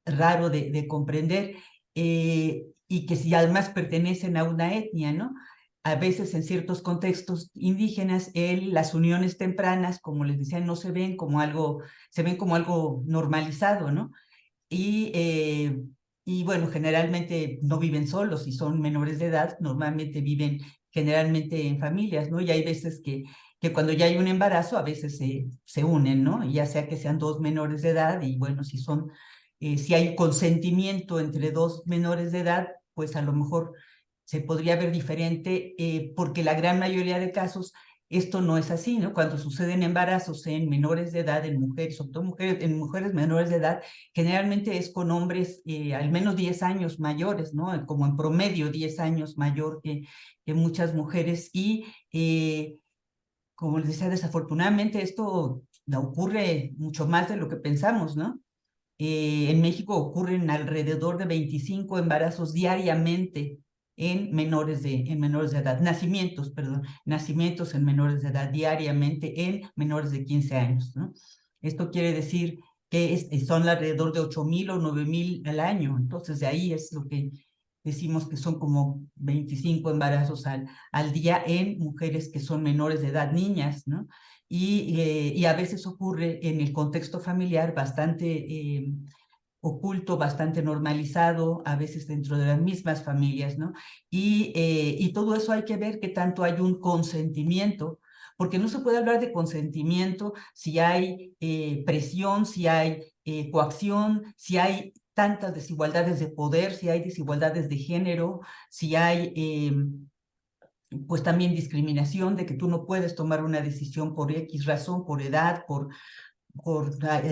raro de comprender, y que si además pertenecen a una etnia, ¿no? A veces en ciertos contextos indígenas, las uniones tempranas, como les decía, no se ven como algo, se ven como algo normalizado, ¿no? Y, eh, y bueno, generalmente no viven solos, si son menores de edad, normalmente viven generalmente en familias, ¿no? Y hay veces que cuando ya hay un embarazo, a veces se unen, ¿no? Ya sea que sean dos menores de edad, y bueno, si hay consentimiento entre dos menores de edad, pues a lo mejor se podría ver diferente, porque la gran mayoría de casos esto no es así, ¿no? Cuando suceden embarazos en menores de edad, en mujeres, sobre todo mujeres, en mujeres menores de edad, generalmente es con hombres al menos 10 años mayores, ¿no? Como en promedio 10 años mayor que muchas mujeres. Y como les decía, desafortunadamente esto ocurre mucho más de lo que pensamos, ¿no? En México ocurren alrededor de 25 embarazos diariamente en menores de edad, nacimientos en menores de edad diariamente en menores de 15 años, ¿no? Esto quiere decir que son alrededor de 8,000 o 9,000 al año. Entonces, de ahí es lo que decimos que son como 25 embarazos al día en mujeres que son menores de edad, niñas, ¿no? Y a veces ocurre en el contexto familiar bastante oculto, bastante normalizado, a veces dentro de las mismas familias, ¿no? Y todo eso hay que ver que tanto hay un consentimiento, porque no se puede hablar de consentimiento si hay presión, si hay coacción, si hay tantas desigualdades de poder, si hay desigualdades de género, si hay pues también discriminación de que tú no puedes tomar una decisión por X razón, por edad,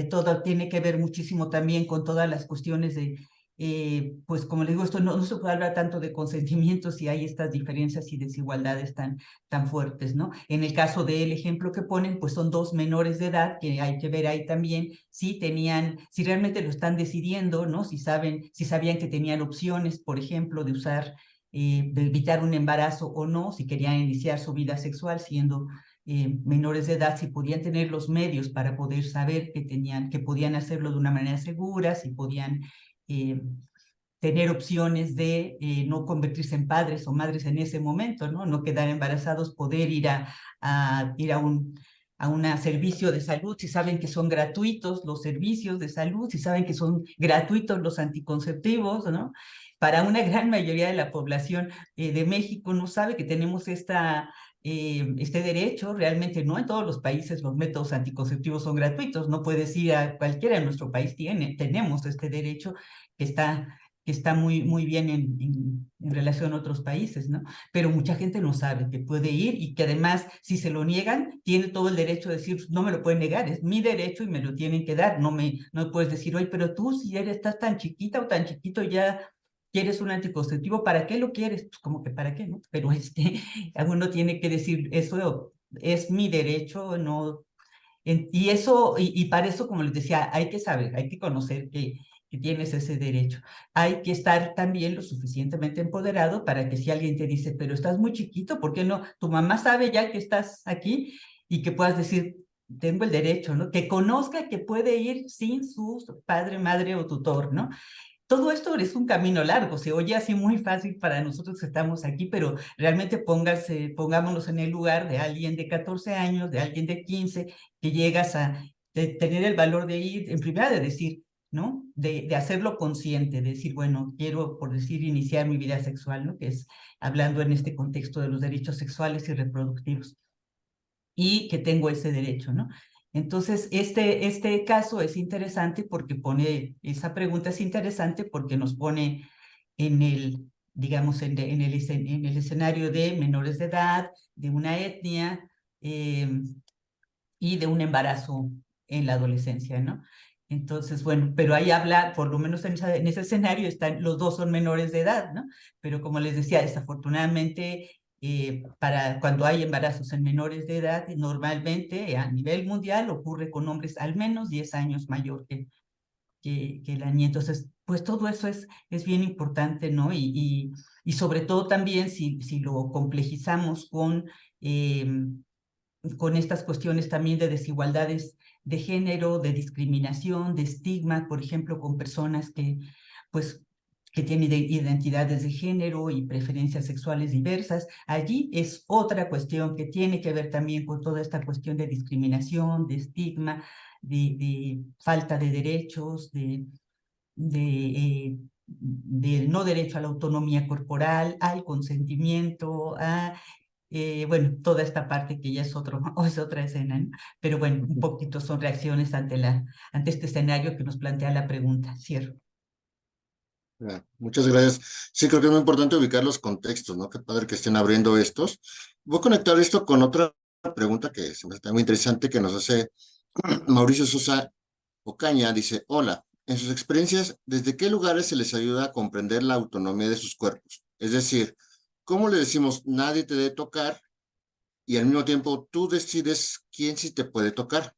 todo tiene que ver muchísimo también con todas las cuestiones pues como le digo, esto no se puede hablar tanto de consentimiento si hay estas diferencias y desigualdades tan fuertes, ¿no? En el caso del ejemplo que ponen, pues son dos menores de edad que hay que ver ahí también si realmente lo están decidiendo, ¿no? Si sabían que tenían opciones, por ejemplo, de evitar un embarazo o no, si querían iniciar su vida sexual siendo menores de edad, si podían tener los medios para poder saber que podían hacerlo de una manera segura, si podían tener opciones de no convertirse en padres o madres en ese momento, ¿no? No quedar embarazados, poder ir a un servicio de salud, si saben que son gratuitos los servicios de salud, si saben que son gratuitos los anticonceptivos, ¿no? Para una gran mayoría de la población de México no sabe que tenemos este derecho. Realmente no en todos los países los métodos anticonceptivos son gratuitos, no puedes ir a cualquiera en nuestro país, tenemos este derecho que está muy bien en relación a otros países, ¿no? Pero mucha gente no sabe que puede ir y que además, si se lo niegan, tiene todo el derecho de decir, no me lo pueden negar, es mi derecho y me lo tienen que dar. No puedes decir, oye, pero tú si estás tan chiquita o tan chiquito ya quieres un anticonceptivo, ¿para qué lo quieres? Pues como que para qué, ¿no? Pero uno tiene que decir, eso es mi derecho, no. Y para eso, como les decía, hay que saber, hay que conocer que tienes ese derecho. Hay que estar también lo suficientemente empoderado para que si alguien te dice, pero estás muy chiquito, ¿por qué no? Tu mamá sabe ya que estás aquí y que puedas decir, tengo el derecho, ¿no? Que conozca que puede ir sin su padre, madre o tutor, ¿no? Todo esto es un camino largo, se oye así muy fácil para nosotros que estamos aquí, pero realmente pongámonos en el lugar de alguien de 14 años, de alguien de 15, que llegas a tener el valor de ir, en primera de decir, ¿no? De hacerlo consciente, de decir, bueno, quiero, por decir, iniciar mi vida sexual, ¿no? Que es hablando en este contexto de los derechos sexuales y reproductivos, y que tengo ese derecho, ¿no? Entonces, este caso es interesante porque esa pregunta es interesante porque nos pone en el, digamos, en el escenario de menores de edad, de una etnia y de un embarazo en la adolescencia, ¿no? Entonces, bueno, pero ahí habla, por lo menos en ese escenario, los dos son menores de edad, ¿no? Pero como les decía, desafortunadamente, para cuando hay embarazos en menores de edad, normalmente a nivel mundial ocurre con hombres al menos 10 años mayor que la niña. Entonces, pues todo eso es bien importante, ¿no? Y sobre todo también si lo complejizamos con estas cuestiones también de desigualdades de género, de discriminación, de estigma, por ejemplo, con personas pues, que tienen identidades de género y preferencias sexuales diversas. Allí es otra cuestión que tiene que ver también con toda esta cuestión de discriminación, de estigma, de falta de derechos, de no derecho a la autonomía corporal, al consentimiento, bueno, toda esta parte que ya es es otra escena, ¿no? Pero bueno, un poquito son reacciones ante este escenario que nos plantea la pregunta. Cierro. Muchas gracias. Sí, creo que es muy importante ubicar los contextos, ¿no? Qué padre que estén abriendo estos. Voy a conectar esto con otra pregunta que se me está muy interesante que nos hace Mauricio Sosa Ocaña. Dice, hola, en sus experiencias, ¿desde qué lugares se les ayuda a comprender la autonomía de sus cuerpos? Es decir, ¿cómo le decimos nadie te debe tocar y al mismo tiempo tú decides quién sí te puede tocar?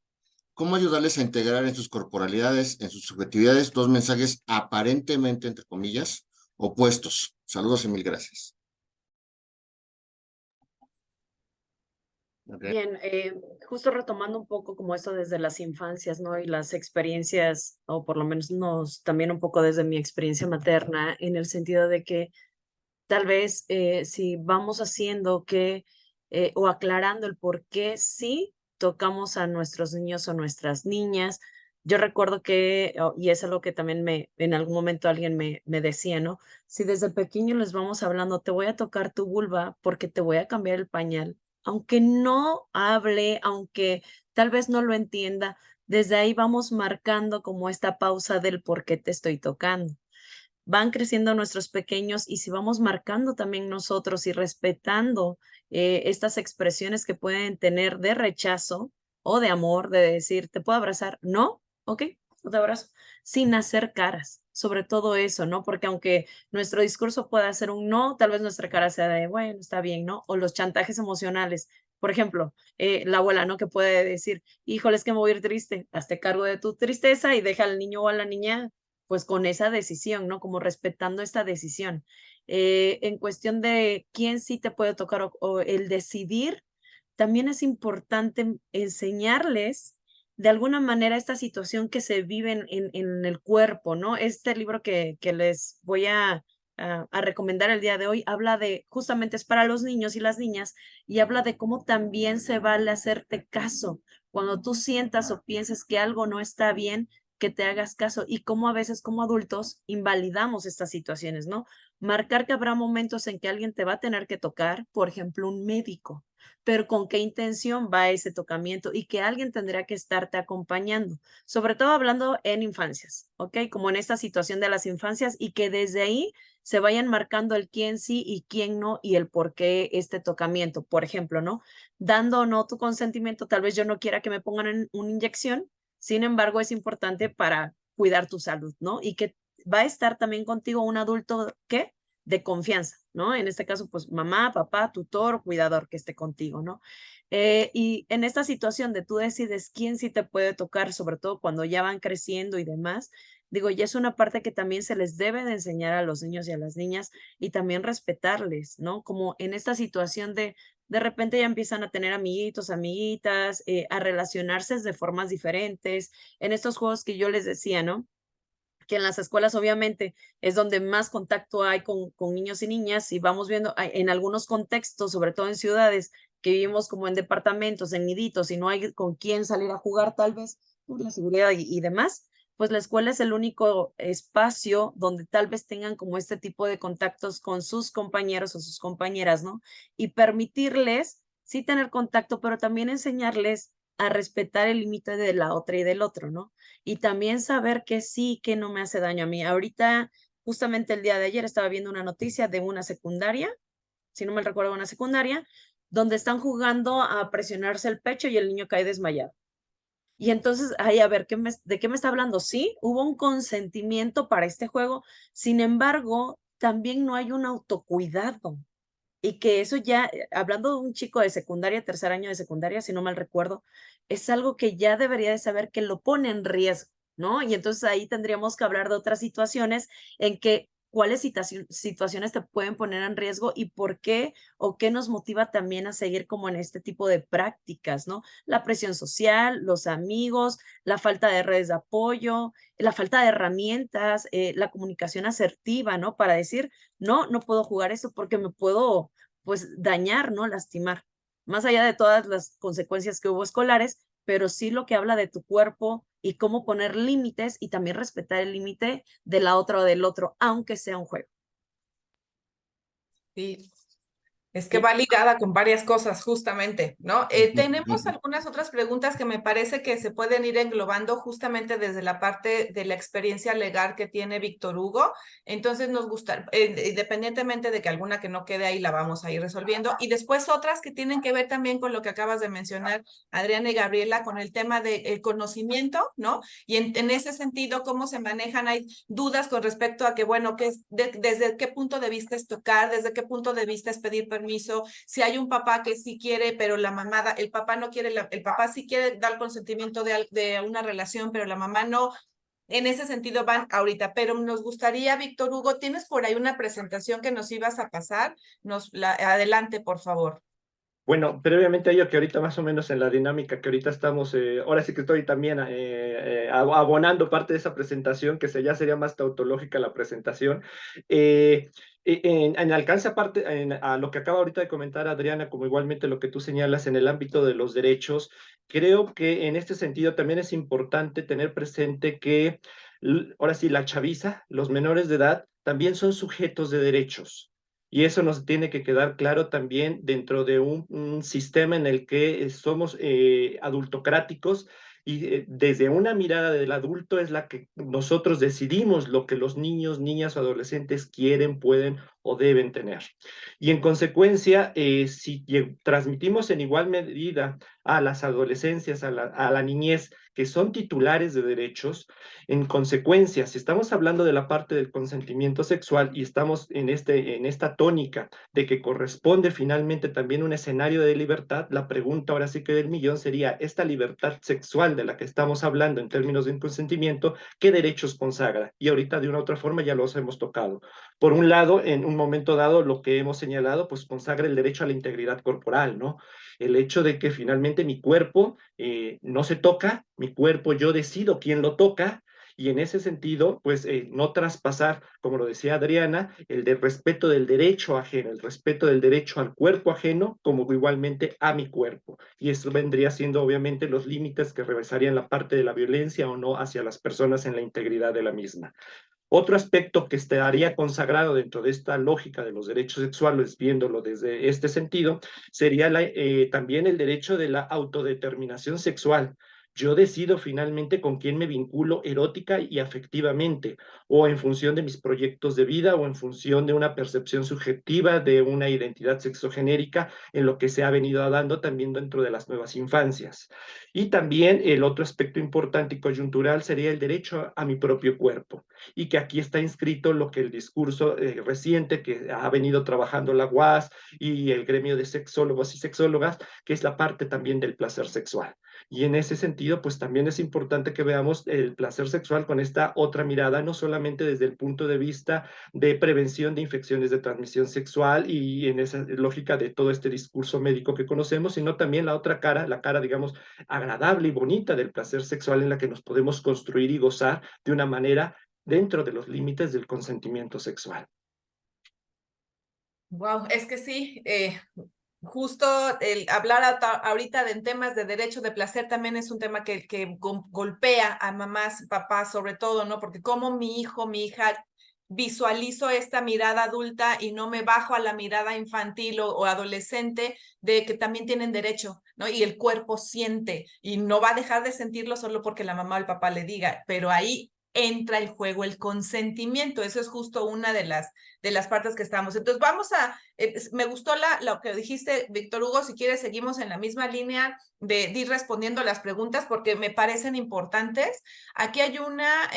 ¿Cómo ayudarles a integrar en sus corporalidades, en sus subjetividades, dos mensajes aparentemente, entre comillas, opuestos? Saludos y mil gracias. Okay. Bien, justo retomando un poco como esto desde las infancias, ¿no? Y las experiencias, o por lo menos también un poco desde mi experiencia materna, en el sentido de que tal vez si vamos haciendo o aclarando el por qué sí tocamos a nuestros niños o nuestras niñas. Yo recuerdo y es algo que también en algún momento alguien me decía, ¿no? Si desde pequeño les vamos hablando, te voy a tocar tu vulva porque te voy a cambiar el pañal, aunque no hable, aunque tal vez no lo entienda, desde ahí vamos marcando como esta pausa del por qué te estoy tocando. Van creciendo nuestros pequeños y si vamos marcando también nosotros y respetando estas expresiones que pueden tener de rechazo o de amor, de decir, ¿te puedo abrazar? No, ok, no te abrazo, sin hacer caras, sobre todo eso, ¿no? Porque aunque nuestro discurso pueda ser un no, tal vez nuestra cara sea de, bueno, está bien, ¿no? O los chantajes emocionales. Por ejemplo, la abuela, ¿no? Que puede decir, híjole, es que me voy a ir triste, hazte cargo de tu tristeza y deja al niño o a la niña pues con esa decisión, ¿no? Como respetando esta decisión. En cuestión de quién sí te puede tocar o el decidir, también es importante enseñarles de alguna manera esta situación que se vive en el cuerpo, ¿no? Este libro que les voy a recomendar el día de hoy habla justamente es para los niños y las niñas, y habla de cómo también se vale hacerte caso. Cuando tú sientas o pienses que algo no está bien, que te hagas caso y cómo a veces como adultos invalidamos estas situaciones, ¿no? Marcar que habrá momentos en que alguien te va a tener que tocar, por ejemplo, un médico, pero con qué intención va ese tocamiento y que alguien tendrá que estarte acompañando, sobre todo hablando en infancias, ¿ok? Como en esta situación de las infancias y que desde ahí se vayan marcando el quién sí y quién no y el por qué este tocamiento. Por ejemplo, ¿no? Dando o no tu consentimiento, tal vez yo no quiera que me pongan en una inyección, sin embargo, es importante para cuidar tu salud, ¿no? Y que va a estar también contigo un adulto, ¿qué? De confianza, ¿no? En este caso, pues mamá, papá, tutor, cuidador que esté contigo, ¿no? Y en esta situación de tú decides quién sí te puede tocar, sobre todo cuando ya van creciendo y demás, digo, ya es una parte que también se les debe de enseñar a los niños y a las niñas y también respetarles, ¿no? Como en esta situación de repente ya empiezan a tener amiguitos, amiguitas, a relacionarse de formas diferentes. En estos juegos que yo les decía, ¿no? Que en las escuelas obviamente es donde más contacto hay con niños y niñas y vamos viendo en algunos contextos, sobre todo en ciudades, que vivimos como en departamentos, en niditos y no hay con quién salir a jugar tal vez por la seguridad y demás, pues la escuela es el único espacio donde tal vez tengan como este tipo de contactos con sus compañeros o sus compañeras, ¿no? Y permitirles, sí tener contacto, pero también enseñarles a respetar el límite de la otra y del otro, ¿no? Y también saber que sí, que no me hace daño a mí. Ahorita, justamente el día de ayer, estaba viendo una noticia de una secundaria, si no me recuerdo, una secundaria, donde están jugando a presionarse el pecho y el niño cae desmayado. Y entonces, ay, a ver, ¿de qué me está hablando? Sí, hubo un consentimiento para este juego, sin embargo, también no hay un autocuidado. Y que eso ya, hablando de un chico de secundaria, tercer año de secundaria, si no mal recuerdo, es algo que ya debería de saber que lo pone en riesgo, ¿no? Y entonces ahí tendríamos que hablar de otras situaciones en que cuáles situaciones te pueden poner en riesgo y por qué o qué nos motiva también a seguir como en este tipo de prácticas, ¿no? La presión social, los amigos, la falta de redes de apoyo, la falta de herramientas, la comunicación asertiva, ¿no? Para decir, no, no puedo jugar eso porque me puedo, pues, dañar, ¿no? Lastimar. Más allá de todas las consecuencias que hubo escolares, pero sí lo que habla de tu cuerpo y cómo poner límites y también respetar el límite de la otra o del otro, aunque sea un juego. Sí. Es que va ligada con varias cosas, justamente, ¿no? Tenemos Ujú. algunas otras preguntas que me parece que se pueden ir englobando justamente desde la parte de la experiencia legal que tiene Víctor Hugo. Entonces nos gusta, independientemente de que alguna que no quede ahí, la vamos a ir resolviendo. Y después otras que tienen que ver también con lo que acabas de mencionar, Adriana y Gabriela, con el tema del conocimiento, ¿no? Y en ese sentido, cómo se manejan, hay dudas con respecto a que, bueno, desde qué punto de vista es tocar, desde qué punto de vista es pedir permiso, si hay un papá que sí quiere, pero la mamá, el papá no quiere, el papá sí quiere dar consentimiento de una relación, pero la mamá no. En ese sentido van ahorita, pero nos gustaría, Víctor Hugo, tienes por ahí una presentación que nos ibas a pasar, adelante, por favor. Bueno, previamente a ello, que ahorita más o menos en la dinámica que ahorita estamos, ahora sí que estoy también abonando parte de esa presentación, que ya sería más tautológica la presentación. En alcance aparte a lo que acaba ahorita de comentar Adriana, como igualmente lo que tú señalas en el ámbito de los derechos, creo que en este sentido también es importante tener presente que ahora sí la chaviza, los menores de edad, también son sujetos de derechos. Y eso nos tiene que quedar claro también dentro de un sistema en el que somos adultocráticos y desde una mirada del adulto es la que nosotros decidimos lo que los niños, niñas o adolescentes quieren, pueden o deben tener. Y en consecuencia, si transmitimos en igual medida a las adolescencias, a la niñez, que son titulares de derechos, en consecuencia, si estamos hablando de la parte del consentimiento sexual y estamos en esta tónica de que corresponde finalmente también un escenario de libertad, la pregunta ahora sí que del millón sería, esta libertad sexual de la que estamos hablando en términos de consentimiento, ¿qué derechos consagra? Y ahorita de una u otra forma ya los hemos tocado. Por un lado, en un momento dado, lo que hemos señalado, pues consagra el derecho a la integridad corporal, ¿no? El hecho de que finalmente mi cuerpo no se toca, mi cuerpo yo decido quién lo toca, y en ese sentido, pues no traspasar, como lo decía Adriana, respeto del derecho ajeno, el respeto del derecho al cuerpo ajeno, como igualmente a mi cuerpo. Y eso vendría siendo obviamente los límites que reversarían la parte de la violencia o no hacia las personas en la integridad de la misma. Otro aspecto que estaría consagrado dentro de esta lógica de los derechos sexuales, viéndolo desde este sentido, sería también el derecho de la autodeterminación sexual. Yo decido finalmente con quién me vinculo erótica y afectivamente, o en función de mis proyectos de vida, o en función de una percepción subjetiva de una identidad sexogenérica, en lo que se ha venido dando también dentro de las nuevas infancias. Y también el otro aspecto importante y coyuntural sería el derecho a mi propio cuerpo, y que aquí está inscrito lo que el discurso reciente que ha venido trabajando la UAS y el gremio de sexólogos y sexólogas, que es la parte también del placer sexual. Y en ese sentido, pues también es importante que veamos el placer sexual con esta otra mirada, no solamente desde el punto de vista de prevención de infecciones de transmisión sexual y en esa lógica de todo este discurso médico que conocemos, sino también la otra cara, la cara, digamos, agradable y bonita del placer sexual en la que nos podemos construir y gozar de una manera dentro de los límites del consentimiento sexual. Wow, es que sí, justo el hablar ahorita de temas de derecho de placer también es un tema que golpea a mamás, papás sobre todo, ¿no? Porque como mi hijo, mi hija visualizo esta mirada adulta y no me bajo a la mirada infantil o adolescente de que también tienen derecho, ¿no? Y el cuerpo siente y no va a dejar de sentirlo solo porque la mamá o el papá le diga, pero ahí entra el juego, el consentimiento. Eso es justo una de las partes que estamos. Entonces vamos a, me gustó lo que dijiste, Víctor Hugo, si quieres seguimos en la misma línea de ir respondiendo las preguntas porque me parecen importantes. Aquí hay una...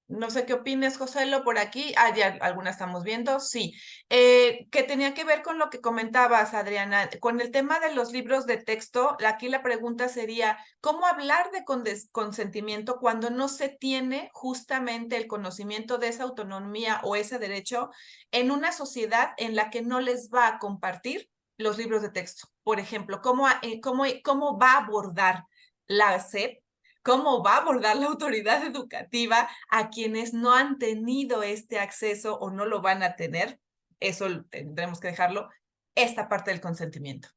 no sé qué opines, Joselo, por aquí. Ah, ya alguna estamos viendo, sí. Que tenía que ver con lo que comentabas, Adriana, con el tema de los libros de texto. Aquí la pregunta sería, ¿cómo hablar de consentimiento cuando no se tiene justamente el conocimiento de esa autonomía o ese derecho en una sociedad en la que no les va a compartir los libros de texto? Por ejemplo, ¿cómo va a abordar la SEP? ¿Cómo va a abordar la autoridad educativa a quienes no han tenido este acceso o no lo van a tener? Eso tendremos que dejarlo, esta parte del consentimiento.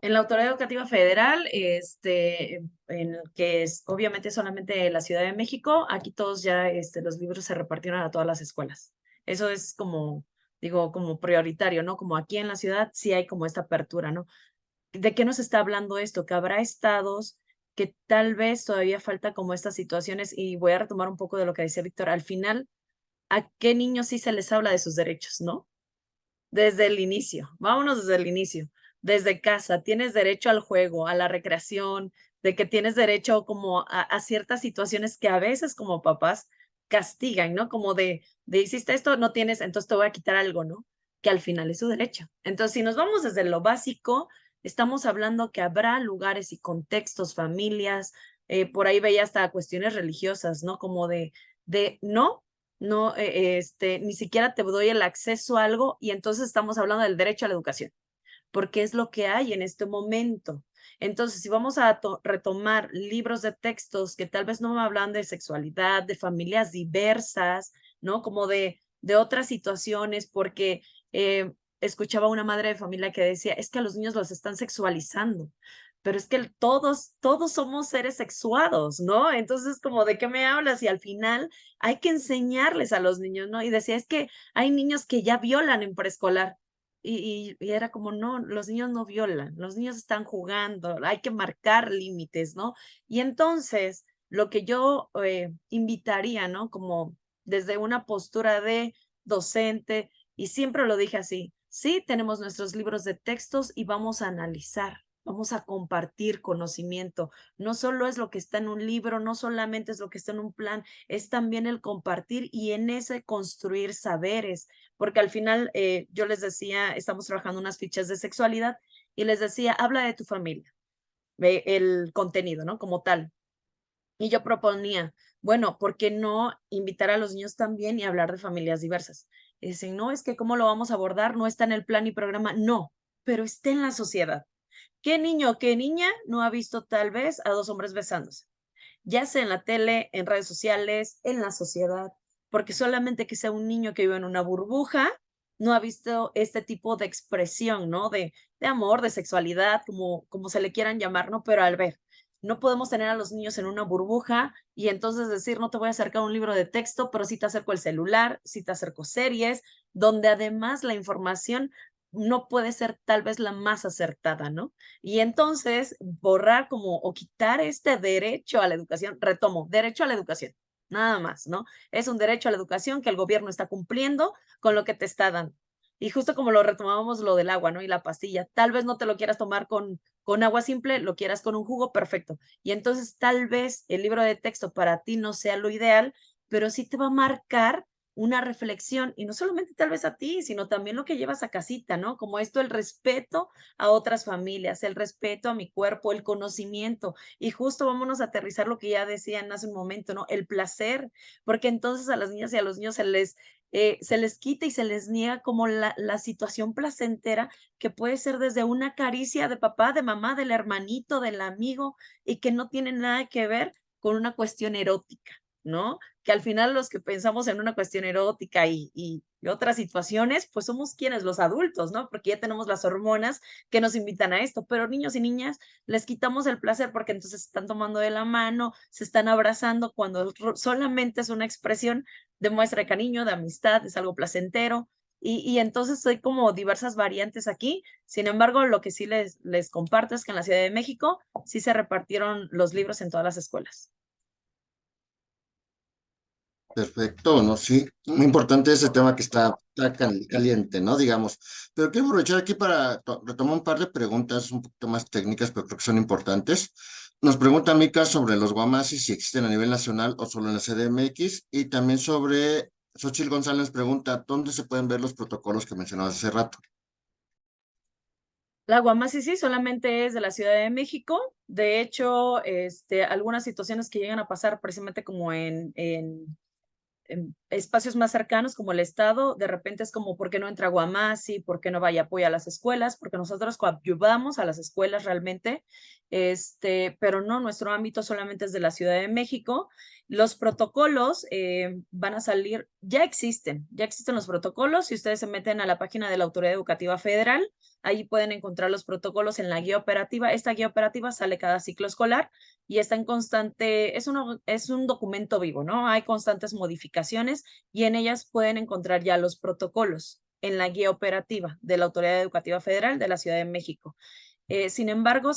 En la Autoridad Educativa Federal, que es obviamente solamente la Ciudad de México, aquí todos ya los libros se repartieron a todas las escuelas. Eso es como, digo, como prioritario, ¿no? Como aquí en la ciudad sí hay como esta apertura, ¿no? ¿De qué nos está hablando esto? Que habrá estados que tal vez todavía falta como estas situaciones, y voy a retomar un poco de lo que decía Víctor, al final, ¿a qué niños sí se les habla de sus derechos, no? Desde el inicio, vámonos desde el inicio, desde casa, tienes derecho al juego, a la recreación, de que tienes derecho como a ciertas situaciones que a veces como papás castigan, ¿no? Como de hiciste esto, no tienes, entonces te voy a quitar algo, ¿no? Que al final es su derecho. Entonces, si nos vamos desde lo básico, estamos hablando que habrá lugares y contextos, familias, por ahí veía hasta cuestiones religiosas, ¿no? Como no, ni siquiera te doy el acceso a algo, y entonces estamos hablando del derecho a la educación, porque es lo que hay en este momento. Entonces, si vamos a retomar libros de textos que tal vez no me hablan de sexualidad, de familias diversas, ¿no? Como de otras situaciones, porque escuchaba una madre de familia que decía, es que a los niños los están sexualizando, pero es que todos somos seres sexuados, ¿no? Entonces, como, ¿de qué me hablas? Y al final hay que enseñarles a los niños, ¿no? Y decía, es que hay niños que ya violan en preescolar. Y era como, no, los niños no violan, los niños están jugando, hay que marcar límites, ¿no? Y entonces, lo que yo invitaría, ¿no? Como desde una postura de docente, y siempre lo dije así, sí, tenemos nuestros libros de textos y vamos a analizar, vamos a compartir conocimiento. No solo es lo que está en un libro, no solamente es lo que está en un plan, es también el compartir y en ese construir saberes, porque al final yo les decía, estamos trabajando unas fichas de sexualidad y les decía, habla de tu familia, el contenido, ¿no? Como tal. Y yo proponía, bueno, ¿por qué no invitar a los niños también y hablar de familias diversas? Y dicen, no, es que ¿cómo lo vamos a abordar? No está en el plan y programa. No, pero está en la sociedad. ¿Qué niño, qué niña no ha visto tal vez a dos hombres besándose? Ya sea en la tele, en redes sociales, en la sociedad, porque solamente que sea un niño que vive en una burbuja, no ha visto este tipo de expresión, ¿no? De amor, de sexualidad, como se le quieran llamar, ¿no? Pero al ver, no podemos tener a los niños en una burbuja y entonces decir, no te voy a acercar un libro de texto, pero sí te acerco el celular, sí te acerco series, donde además la información no puede ser tal vez la más acertada, ¿no? Y entonces borrar como o quitar este derecho a la educación, retomo, derecho a la educación, nada más, ¿no? Es un derecho a la educación que el gobierno está cumpliendo con lo que te está dando. Y justo como lo retomábamos lo del agua, ¿no? Y la pastilla, tal vez no te lo quieras tomar con agua simple, lo quieras con un jugo, perfecto. Y entonces tal vez el libro de texto para ti no sea lo ideal, pero sí te va a marcar una reflexión, y no solamente tal vez a ti, sino también lo que llevas a casita, ¿no? Como esto, el respeto a otras familias, el respeto a mi cuerpo, el conocimiento. Y justo vámonos a aterrizar lo que ya decían hace un momento, ¿no? El placer, porque entonces a las niñas y a los niños se les quita y se les niega como la situación placentera que puede ser desde una caricia de papá, de mamá, del hermanito, del amigo, y que no tiene nada que ver con una cuestión erótica, ¿no? Que al final los que pensamos en una cuestión erótica y y otras situaciones, pues somos quienes, los adultos, ¿no? Porque ya tenemos las hormonas que nos invitan a esto, pero niños y niñas les quitamos el placer porque entonces se están tomando de la mano, se están abrazando cuando solamente es una expresión de muestra de cariño, de amistad, es algo placentero. Y entonces hay como diversas variantes aquí. Sin embargo, lo que sí les comparto es que en la Ciudad de México sí se repartieron los libros en todas las escuelas. Perfecto, ¿no? Sí, muy importante ese tema que está caliente, ¿no? Digamos. Pero quiero aprovechar aquí para retomar un par de preguntas un poquito más técnicas, pero creo que son importantes. Nos pregunta Mica sobre los guamasis, si existen a nivel nacional o solo en la CDMX, y también sobre, Xochitl González pregunta, ¿dónde se pueden ver los protocolos que mencionabas hace rato? La Guamasi sí, solamente es de la Ciudad de México. De hecho, algunas situaciones que llegan a pasar precisamente como en espacios más cercanos como el Estado, de repente es como, ¿por qué no entra Guamasi? ¿Por qué no vaya apoyo a las escuelas? Porque nosotros coadyuvamos a las escuelas realmente, pero no, nuestro ámbito solamente es de la Ciudad de México. Los protocolos van a salir, ya existen los protocolos. Si ustedes se meten a la página de la Autoridad Educativa Federal, ahí pueden encontrar los protocolos en la guía operativa. Esta guía operativa sale cada ciclo escolar y está en constante, es un documento vivo, ¿no? Hay constantes modificaciones y en ellas pueden encontrar ya los protocolos en la guía operativa de la Autoridad Educativa Federal de la Ciudad de México. Sin embargo,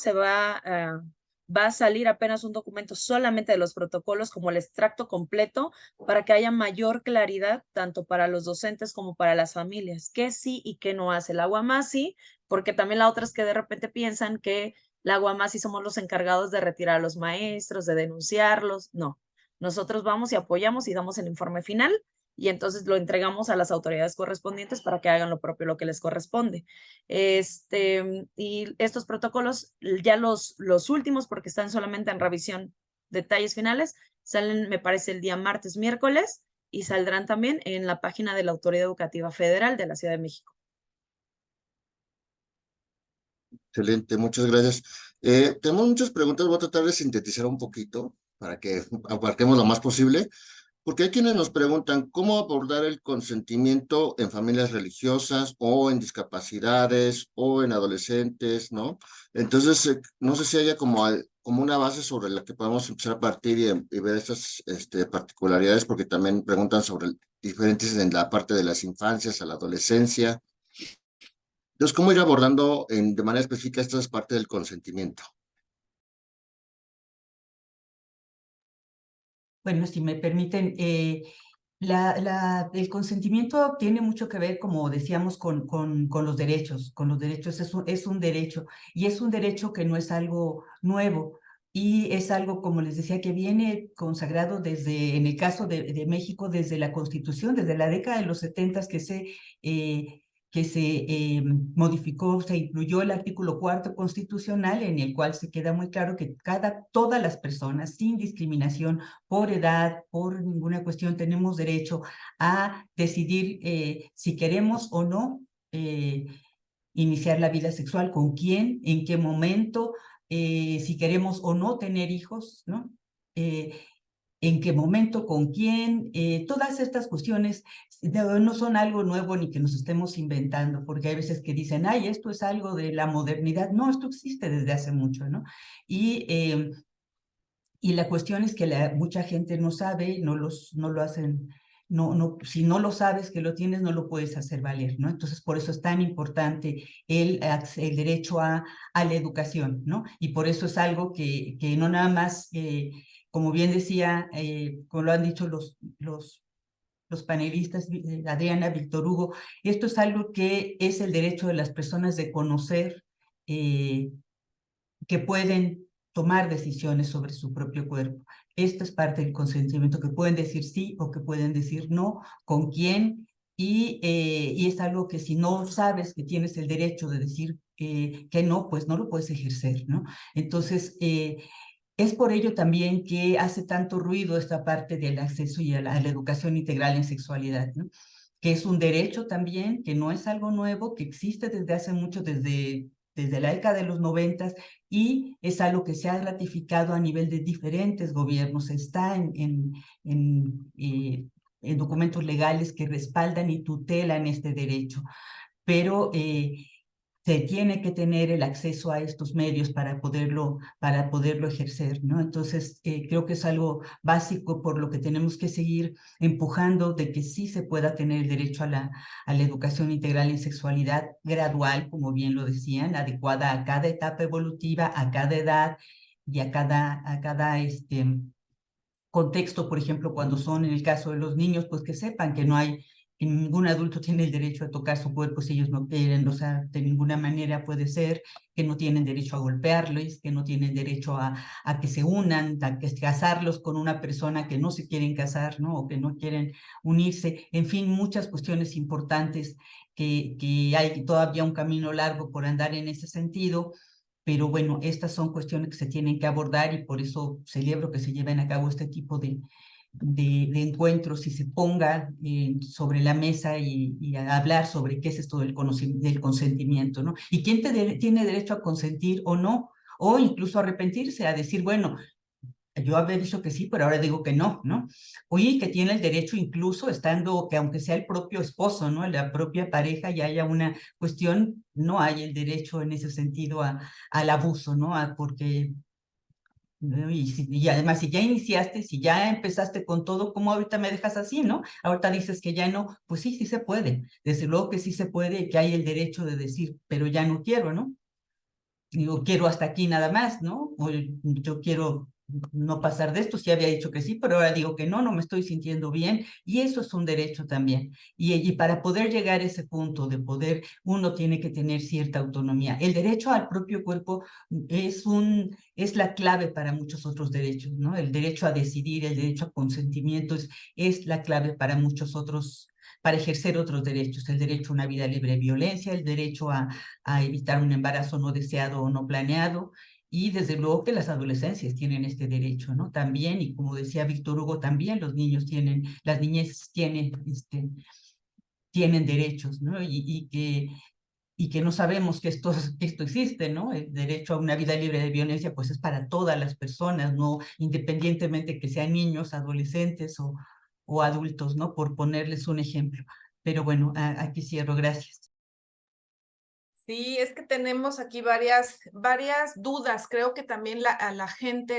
va a salir apenas un documento solamente de los protocolos como el extracto completo para que haya mayor claridad tanto para los docentes como para las familias, qué sí y qué no hace la Guamasi, porque también la otra es que de repente piensan que la Guamasi somos los encargados de retirar a los maestros, de denunciarlos. No, nosotros vamos y apoyamos y damos el informe final y entonces lo entregamos a las autoridades correspondientes para que hagan lo propio, lo que les corresponde. Y estos protocolos, ya los últimos, porque están solamente en revisión, detalles finales, salen, me parece, el día martes, miércoles, y saldrán también en la página de la Autoridad Educativa Federal de la Ciudad de México. Excelente, muchas gracias. Tenemos muchas preguntas, voy a tratar de sintetizar un poquito para que abarquemos lo más posible. Porque hay quienes nos preguntan cómo abordar el consentimiento en familias religiosas o en discapacidades o en adolescentes, ¿no? Entonces, no sé si haya como una base sobre la que podemos empezar a partir y ver estas particularidades, porque también preguntan sobre diferentes en la parte de las infancias, a la adolescencia. Entonces, ¿cómo ir abordando de manera específica esta parte del consentimiento? Bueno, si me permiten, el consentimiento tiene mucho que ver, como decíamos, con los derechos. Con los derechos es un derecho, y es un derecho que no es algo nuevo. Y es algo, como les decía, que viene consagrado desde, en el caso de México, desde la Constitución, desde la década de los 70 que se modificó, se incluyó el artículo 4 constitucional, en el cual se queda muy claro que todas las personas, sin discriminación por edad, por ninguna cuestión, tenemos derecho a decidir si queremos o no iniciar la vida sexual, con quién, en qué momento, si queremos o no tener hijos, ¿no? En qué momento, con quién, todas estas cuestiones no son algo nuevo ni que nos estemos inventando, porque hay veces que dicen, ay, esto es algo de la modernidad. No, esto existe desde hace mucho, ¿no? Y la cuestión es que mucha gente no sabe, no lo hacen, si no lo sabes que lo tienes, no lo puedes hacer valer, ¿no? Entonces, por eso es tan importante el derecho a la educación, ¿no? Y por eso es algo que no nada más, como bien decía, como lo han dicho los panelistas, Adriana, Víctor Hugo, esto es algo que es el derecho de las personas de conocer, que pueden tomar decisiones sobre su propio cuerpo. Esto es parte del consentimiento, que pueden decir sí o que pueden decir no, con quién, y es algo que si no sabes que tienes el derecho de decir que no, pues no lo puedes ejercer, ¿no? Entonces, es por ello también que hace tanto ruido esta parte del acceso y a la educación integral en sexualidad, ¿no? Que es un derecho también, que no es algo nuevo, que existe desde hace mucho, desde la década de los 90, y es algo que se ha ratificado a nivel de diferentes gobiernos. Está documentos legales que respaldan y tutelan este derecho, pero se tiene que tener el acceso a estos medios para poderlo ejercer, ¿no? Entonces, creo que es algo básico por lo que tenemos que seguir empujando de que sí se pueda tener el derecho a la educación integral en sexualidad gradual, como bien lo decían, adecuada a cada etapa evolutiva, a cada edad y a cada contexto. Por ejemplo, cuando son, en el caso de los niños, pues que sepan que no hay, que ningún adulto tiene el derecho a tocar su cuerpo si ellos no quieren, o sea, de ninguna manera puede ser, que no tienen derecho a golpearlos, que no tienen derecho a que se unan, a que casarlos con una persona que no se quieren casar, ¿no? O que no quieren unirse, en fin, muchas cuestiones importantes que hay todavía un camino largo por andar en ese sentido. Pero bueno, estas son cuestiones que se tienen que abordar y por eso celebro que se lleven a cabo este tipo de encuentros y se ponga sobre la mesa y a hablar sobre qué es esto del consentimiento, ¿no? Y quién tiene derecho a consentir o no, o incluso a arrepentirse, a decir, bueno, yo había dicho que sí, pero ahora digo que no, ¿no? Oye, que tiene el derecho incluso estando, que aunque sea el propio esposo, ¿no? La propia pareja y haya una cuestión, no hay el derecho en ese sentido al abuso, ¿no? Porque, ¿no? Y además, si ya iniciaste, si ya empezaste con todo, ¿cómo ahorita me dejas así, no? Ahorita dices que ya no, pues sí, sí se puede. Desde luego que sí se puede, que hay el derecho de decir, pero ya no quiero, ¿no? Digo, quiero hasta aquí nada más, ¿no? O yo quiero no pasar de esto, sí había dicho que sí, pero ahora digo que no, no me estoy sintiendo bien, y eso es un derecho también. Y para poder llegar a ese punto de poder, uno tiene que tener cierta autonomía. El derecho al propio cuerpo es la clave para muchos otros derechos, ¿no? El derecho a decidir, el derecho a consentimiento es la clave para muchos otros, para ejercer otros derechos, el derecho a una vida libre de violencia, el derecho a evitar un embarazo no deseado o no planeado, y desde luego que las adolescencias tienen este derecho, ¿no? También, y como decía Víctor Hugo, también los niños tienen, las niñez tienen derechos, ¿no? Y que no sabemos que esto existe, ¿no? El derecho a una vida libre de violencia, pues es para todas las personas, ¿no? Independientemente que sean niños, adolescentes o adultos, ¿no? Por ponerles un ejemplo. Pero bueno, aquí cierro, gracias. Sí, es que tenemos aquí varias dudas. Creo que también a la gente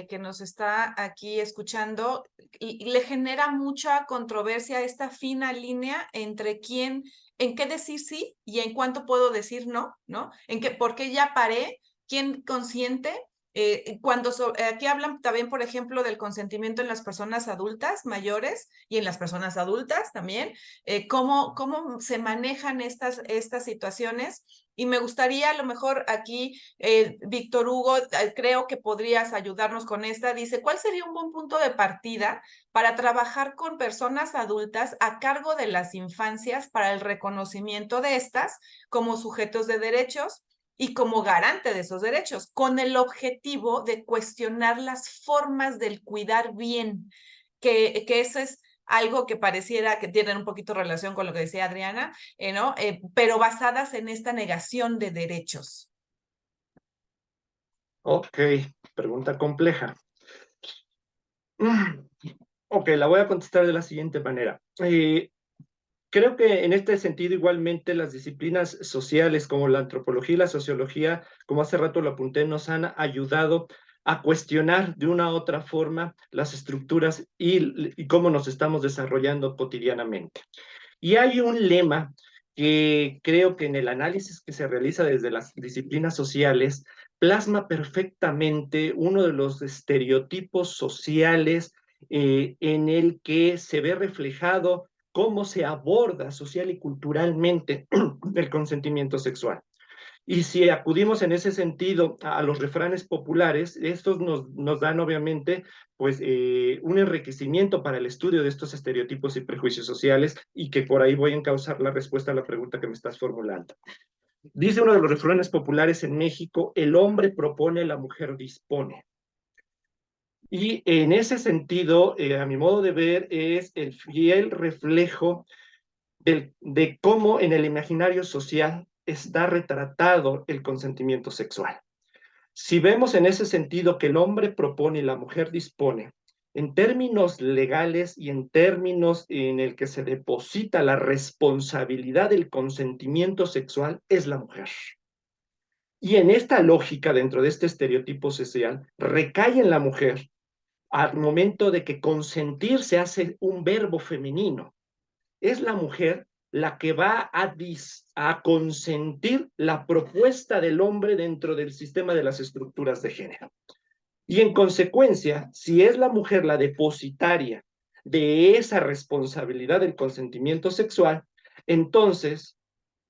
que nos está aquí escuchando y le genera mucha controversia esta fina línea entre en qué decir sí y en cuánto puedo decir no, ¿no? ¿Por qué ya paré? ¿Quién consiente? Aquí hablan también, por ejemplo, del consentimiento en las personas adultas mayores y en las personas adultas también. ¿Cómo se manejan estas situaciones? Y me gustaría, a lo mejor aquí, Víctor Hugo, creo que podrías ayudarnos con esta. Dice, ¿cuál sería un buen punto de partida para trabajar con personas adultas a cargo de las infancias para el reconocimiento de estas como sujetos de derechos y como garante de esos derechos, con el objetivo de cuestionar las formas del cuidar bien, que eso es algo que pareciera que tienen un poquito relación con lo que decía Adriana, ¿no? Pero basadas en esta negación de derechos. Ok, pregunta compleja. Ok, la voy a contestar de la siguiente manera. Creo que en este sentido igualmente las disciplinas sociales como la antropología y la sociología, como hace rato lo apunté, nos han ayudado a cuestionar de una u otra forma las estructuras y cómo nos estamos desarrollando cotidianamente. Y hay un lema que creo que en el análisis que se realiza desde las disciplinas sociales plasma perfectamente uno de los estereotipos sociales en el que se ve reflejado cómo se aborda social y culturalmente el consentimiento sexual. Y si acudimos en ese sentido a los refranes populares, estos nos dan obviamente pues, un enriquecimiento para el estudio de estos estereotipos y prejuicios sociales y que por ahí voy a encauzar la respuesta a la pregunta que me estás formulando. Dice uno de los refranes populares en México, el hombre propone, la mujer dispone. Y en ese sentido, a mi modo de ver, es el fiel reflejo de cómo en el imaginario social está retratado el consentimiento sexual. Si vemos en ese sentido que el hombre propone y la mujer dispone, en términos legales y en términos en el que se deposita la responsabilidad del consentimiento sexual, es la mujer. Y en esta lógica, dentro de este estereotipo social, recae en la mujer al momento de que consentir se hace un verbo femenino. Es la mujer la que va a consentir la propuesta del hombre dentro del sistema de las estructuras de género. Y en consecuencia, si es la mujer la depositaria de esa responsabilidad del consentimiento sexual, entonces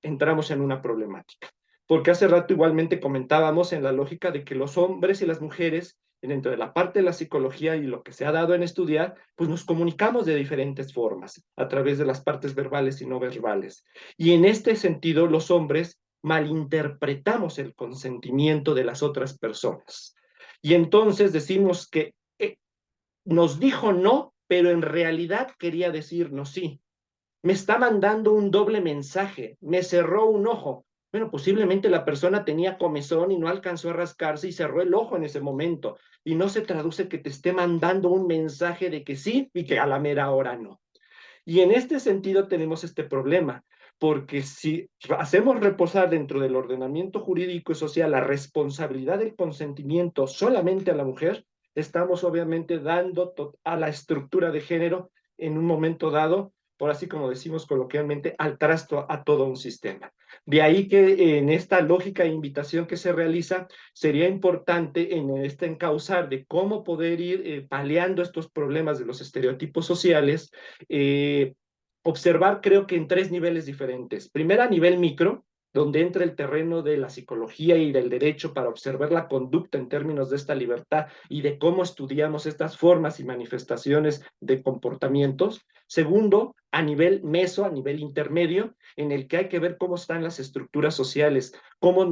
entramos en una problemática. Porque hace rato igualmente comentábamos en la lógica de que los hombres y las mujeres, dentro de la parte de la psicología y lo que se ha dado en estudiar, pues nos comunicamos de diferentes formas, a través de las partes verbales y no verbales. Y en este sentido, los hombres malinterpretamos el consentimiento de las otras personas. Y entonces decimos que nos dijo no, pero en realidad quería decirnos sí. Me está mandando un doble mensaje, me cerró un ojo. Bueno, posiblemente la persona tenía comezón y no alcanzó a rascarse y cerró el ojo en ese momento. Y no se traduce que te esté mandando un mensaje de que sí y que a la mera hora no. Y en este sentido tenemos este problema, porque si hacemos reposar dentro del ordenamiento jurídico y social la responsabilidad del consentimiento solamente a la mujer, estamos obviamente dando a la estructura de género en un momento dado, por así como decimos coloquialmente, al trasto a todo un sistema. De ahí que en esta lógica de invitación que se realiza, sería importante en este encauzar de cómo poder ir paliando estos problemas de los estereotipos sociales, observar creo que en tres niveles diferentes. Primero a nivel micro, donde entra el terreno de la psicología y del derecho para observar la conducta en términos de esta libertad y de cómo estudiamos estas formas y manifestaciones de comportamientos. Segundo, a nivel meso, a nivel intermedio, en el que hay que ver cómo están las estructuras sociales, cómo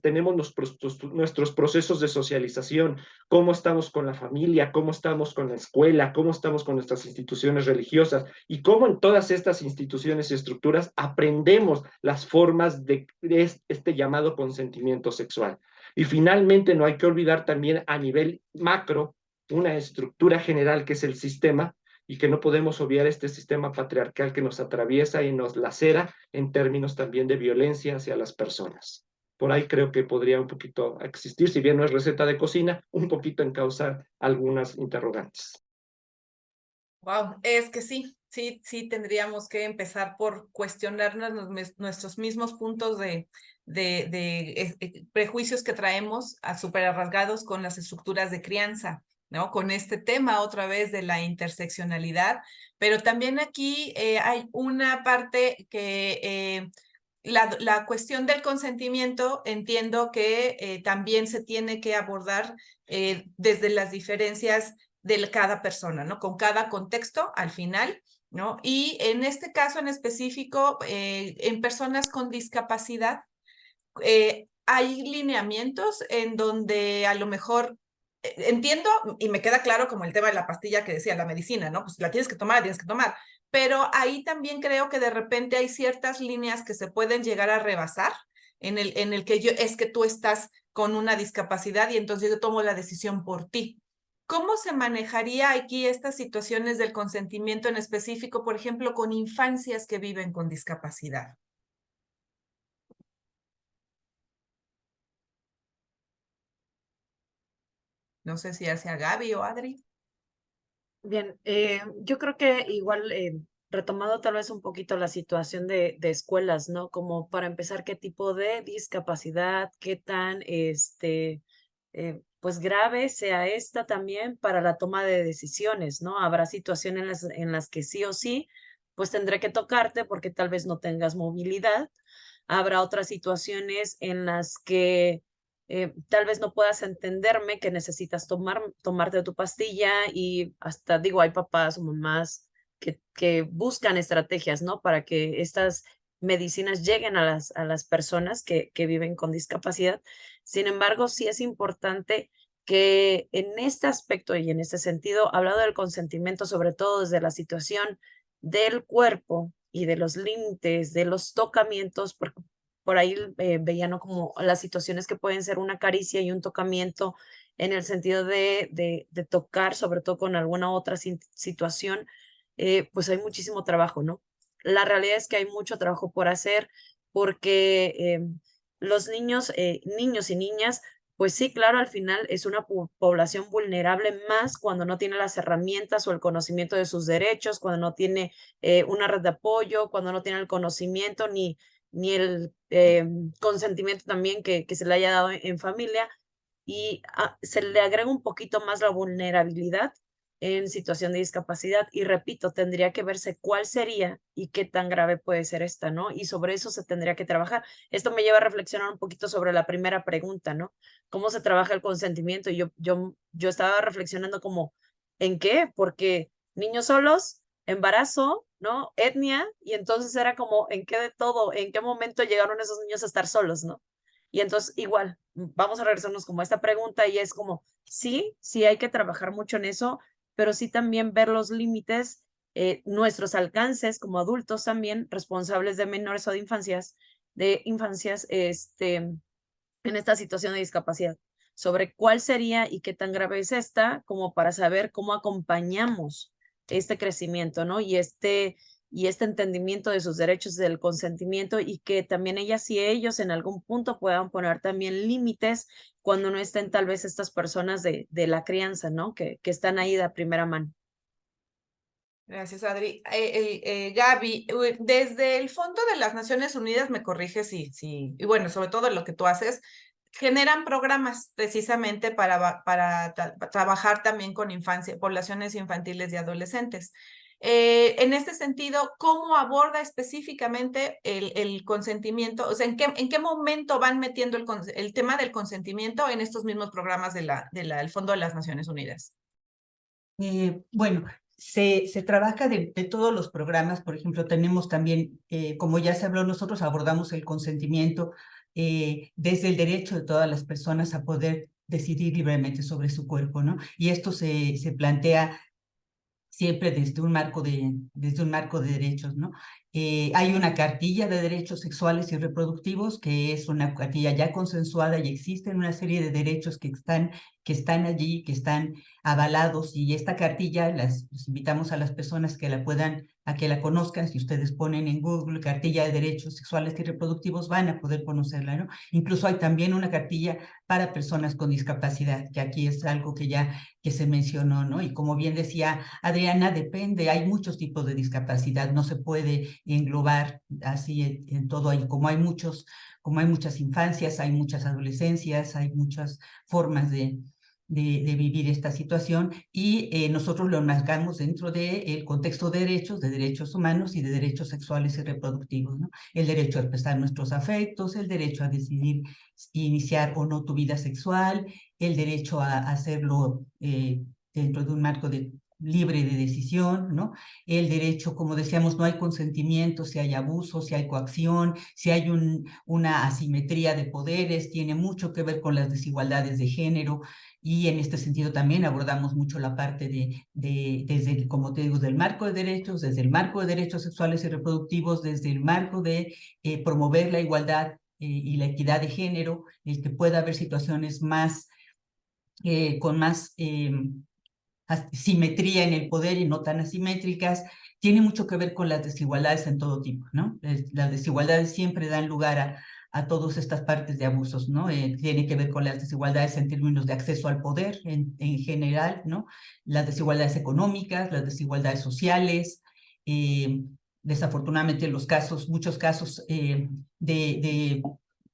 tenemos nuestros procesos de socialización, cómo estamos con la familia, cómo estamos con la escuela, cómo estamos con nuestras instituciones religiosas y cómo en todas estas instituciones y estructuras aprendemos las formas de este llamado consentimiento sexual. Y finalmente no hay que olvidar también a nivel macro una estructura general que es el sistema y que no podemos obviar este sistema patriarcal que nos atraviesa y nos lacera en términos también de violencia hacia las personas. Por ahí creo que podría un poquito existir, si bien no es receta de cocina, un poquito encauzar algunas interrogantes. Wow, es que sí tendríamos que empezar por cuestionarnos nuestros mismos puntos de prejuicios que traemos a súper arraigados con las estructuras de crianza, ¿no? Con este tema otra vez de la interseccionalidad, pero también aquí hay una parte que la cuestión del consentimiento entiendo que también se tiene que abordar desde las diferencias de cada persona, ¿no? Con cada contexto al final, ¿no? Y en este caso en específico, en personas con discapacidad, hay lineamientos en donde a lo mejor entiendo y me queda claro como el tema de la pastilla que decía la medicina, ¿no? Pues la tienes que tomar, pero ahí también creo que de repente hay ciertas líneas que se pueden llegar a rebasar en el que es que tú estás con una discapacidad y entonces yo tomo la decisión por ti. ¿Cómo se manejaría aquí estas situaciones del consentimiento en específico, por ejemplo, con infancias que viven con discapacidad? No sé si hacia Gaby o Adri. Bien, yo creo que igual, retomando tal vez un poquito la situación de escuelas, ¿no? Como para empezar, ¿qué tipo de discapacidad, qué tan, pues grave sea esta también para la toma de decisiones, ¿no? Habrá situaciones en las que sí o sí, pues tendré que tocarte porque tal vez no tengas movilidad. Habrá otras situaciones en las que tal vez no puedas entenderme que necesitas tomarte tu pastilla y hasta digo, hay papás o mamás que buscan estrategias, ¿no? Para que estas medicinas lleguen a las personas que viven con discapacidad. Sin embargo, sí es importante que en este aspecto y en este sentido, hablando del consentimiento, sobre todo desde la situación del cuerpo y de los límites, de los tocamientos, porque por ahí veía, ¿no? Como las situaciones que pueden ser una caricia y un tocamiento en el sentido de tocar, sobre todo con alguna otra situación, pues hay muchísimo trabajo, ¿no? La realidad es que hay mucho trabajo por hacer porque los niños y niñas, pues sí, claro, al final es una población vulnerable más cuando no tiene las herramientas o el conocimiento de sus derechos, cuando no tiene una red de apoyo, cuando no tiene el conocimiento ni el consentimiento también que se le haya dado en familia y se le agrega un poquito más la vulnerabilidad en situación de discapacidad y repito, tendría que verse cuál sería y qué tan grave puede ser esta, ¿no? Y sobre eso se tendría que trabajar. Esto me lleva a reflexionar un poquito sobre la primera pregunta, ¿no? ¿Cómo se trabaja el consentimiento? Y yo estaba reflexionando como, ¿en qué? Porque niños solos, embarazo, ¿no? Etnia, y entonces era como, ¿en qué de todo? ¿En qué momento llegaron esos niños a estar solos, ¿no? Y entonces igual, vamos a regresarnos como a esta pregunta y es como, sí hay que trabajar mucho en eso, pero sí también ver los límites, nuestros alcances como adultos también, responsables de menores o de infancias, en esta situación de discapacidad, sobre cuál sería y qué tan grave es esta, como para saber cómo acompañamos este crecimiento, ¿no? Y este entendimiento de sus derechos del consentimiento y que también ellas y ellos en algún punto puedan poner también límites cuando no estén tal vez estas personas de la crianza, ¿no? Que están ahí de primera mano. Gracias, Adri. Gaby, desde el Fondo de las Naciones Unidas, me corriges y bueno, sobre todo lo que tú haces, generan programas precisamente para trabajar también con poblaciones infantiles y adolescentes. En este sentido, ¿cómo aborda específicamente el consentimiento? O sea, ¿en qué momento van metiendo el tema del consentimiento en estos mismos programas del Fondo de las Naciones Unidas? Bueno, se trabaja de todos los programas. Por ejemplo, tenemos también, como ya se habló, nosotros abordamos el consentimiento desde el derecho de todas las personas a poder decidir libremente sobre su cuerpo, ¿no? Y esto se plantea siempre desde un marco de derechos, ¿no? Hay una cartilla de derechos sexuales y reproductivos, que es una cartilla ya consensuada y existen una serie de derechos que están allí, que están avalados, y esta cartilla les invitamos a las personas a que la conozcan. Si ustedes ponen en Google cartilla de derechos sexuales y reproductivos, van a poder conocerla, ¿no? Incluso hay también una cartilla para personas con discapacidad, que aquí es algo que se mencionó, ¿no? Y como bien decía Adriana, depende, hay muchos tipos de discapacidad, no se puede englobar así en todo ahí, como hay muchas infancias, hay muchas adolescencias, hay muchas formas de vivir esta situación, y nosotros lo enmarcamos dentro del contexto de derechos humanos y de derechos sexuales y reproductivos, ¿no? El derecho a expresar nuestros afectos, el derecho a decidir iniciar o no tu vida sexual, el derecho a hacerlo dentro de un marco libre de decisión, ¿no? El derecho, como decíamos, no hay consentimiento si hay abuso, si hay coacción, si hay una asimetría de poderes, tiene mucho que ver con las desigualdades de género, y en este sentido también abordamos mucho la parte desde, como te digo, del marco de derechos, desde el marco de derechos sexuales y reproductivos, desde el marco de promover la igualdad y la equidad de género, el que pueda haber situaciones con más simetría en el poder y no tan asimétricas. Tiene mucho que ver con las desigualdades en todo tipo, ¿no? Las desigualdades siempre dan lugar a todas estas partes de abusos, ¿no? Tiene que ver con las desigualdades en términos de acceso al poder en general, ¿no? Las desigualdades económicas, las desigualdades sociales, desafortunadamente muchos casos de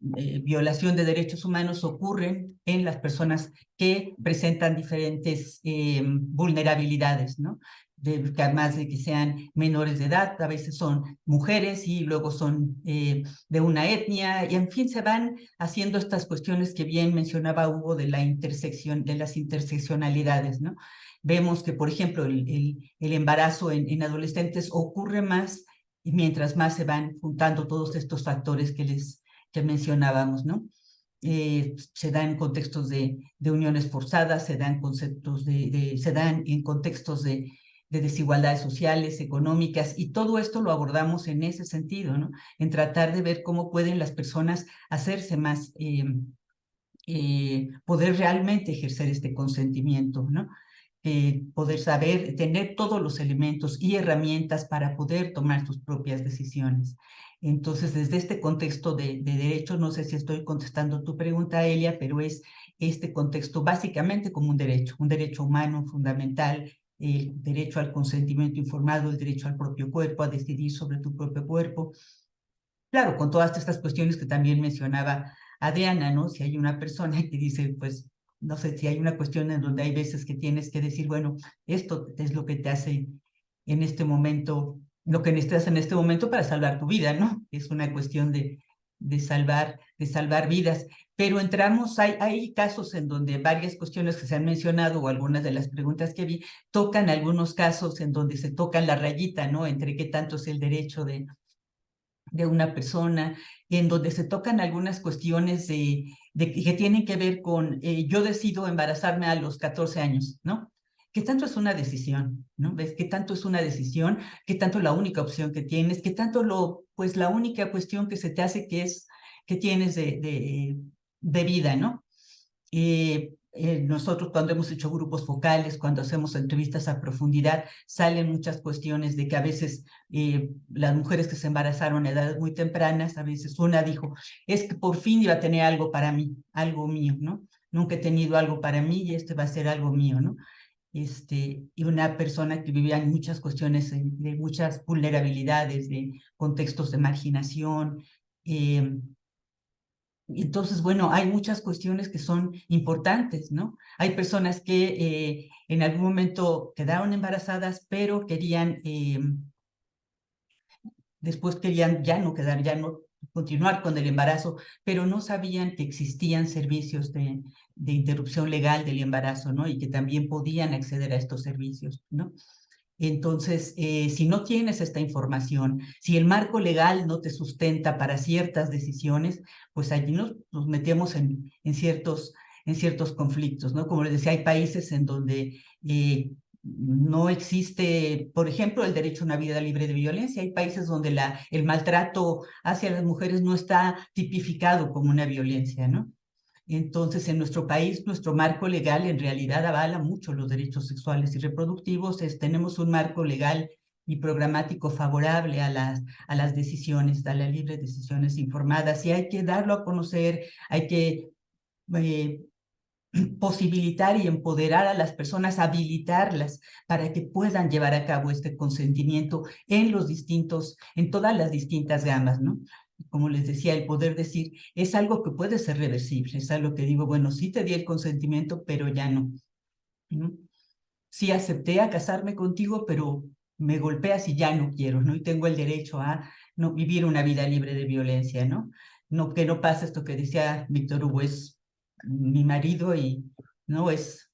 violación de derechos humanos ocurren en las personas que presentan diferentes vulnerabilidades, ¿no? Que además de que sean menores de edad, a veces son mujeres y luego son de una etnia, y en fin, se van haciendo estas cuestiones que bien mencionaba Hugo de las interseccionalidades, ¿no? Vemos que, por ejemplo, el embarazo en adolescentes ocurre más, y mientras más se van juntando todos estos factores que mencionábamos, ¿no? Se dan en contextos de uniones forzadas, se dan en contextos desigualdades sociales, económicas, y todo esto lo abordamos en ese sentido, ¿no? En tratar de ver cómo pueden las personas hacerse más, poder realmente ejercer este consentimiento, ¿no? Poder saber, tener todos los elementos y herramientas para poder tomar sus propias decisiones. Entonces, desde este contexto de derecho, no sé si estoy contestando tu pregunta, Elia, pero es este contexto básicamente como un derecho humano fundamental, el derecho al consentimiento informado, el derecho al propio cuerpo, a decidir sobre tu propio cuerpo. Claro, con todas estas cuestiones que también mencionaba Adriana, ¿no? Si hay una persona que dice, pues, no sé, si hay una cuestión en donde hay veces que tienes que decir, bueno, esto es lo que te hace en este momento, lo que necesitas en este momento para salvar tu vida, ¿no? Es una cuestión de salvar vidas. Pero entramos, hay casos en donde varias cuestiones que se han mencionado o algunas de las preguntas que vi tocan algunos casos en donde se tocan la rayita, ¿no? Entre qué tanto es el derecho de una persona, en donde se tocan algunas cuestiones que tienen que ver con, yo decido embarazarme a los 14 años, ¿no? ¿Qué tanto es una decisión, ¿no? ¿Ves? ¿Qué tanto es una decisión? ¿Qué tanto la única opción que tienes? ¿Qué tanto pues la única cuestión que se te hace que tienes de vida, ¿no? Nosotros cuando hemos hecho grupos focales, cuando hacemos entrevistas a profundidad, salen muchas cuestiones de que a veces las mujeres que se embarazaron a edades muy tempranas, a veces una dijo, es que por fin iba a tener algo para mí, algo mío, ¿no? Nunca he tenido algo para mí y este va a ser algo mío, ¿no? Y una persona que vivía en muchas cuestiones de muchas vulnerabilidades, de contextos de marginación, entonces, bueno, hay muchas cuestiones que son importantes, ¿no? Hay personas que en algún momento quedaron embarazadas, pero después querían ya no quedar, ya no continuar con el embarazo, pero no sabían que existían servicios de interrupción legal del embarazo, ¿no? Y que también podían acceder a estos servicios, ¿no? Entonces, si no tienes esta información, si el marco legal no te sustenta para ciertas decisiones, pues allí nos metemos en ciertos conflictos, ¿no? Como les decía, hay países en donde no existe, por ejemplo, el derecho a una vida libre de violencia. Hay países donde el maltrato hacia las mujeres no está tipificado como una violencia, ¿no? Entonces, en nuestro país, nuestro marco legal en realidad avala mucho los derechos sexuales y reproductivos. Tenemos un marco legal y programático favorable a las decisiones, a las libres decisiones informadas, y hay que darlo a conocer, hay que posibilitar y empoderar a las personas, habilitarlas para que puedan llevar a cabo este consentimiento en todas las distintas gamas, ¿no? Como les decía, el poder decir es algo que puede ser reversible, es algo que digo, bueno, sí te di el consentimiento, pero ya no, ¿no? Sí acepté a casarme contigo, pero me golpeas y ya no quiero, ¿no? Y tengo el derecho a no vivir una vida libre de violencia, ¿no? No, que no pase esto que decía Víctor Hugo, es mi marido y no es,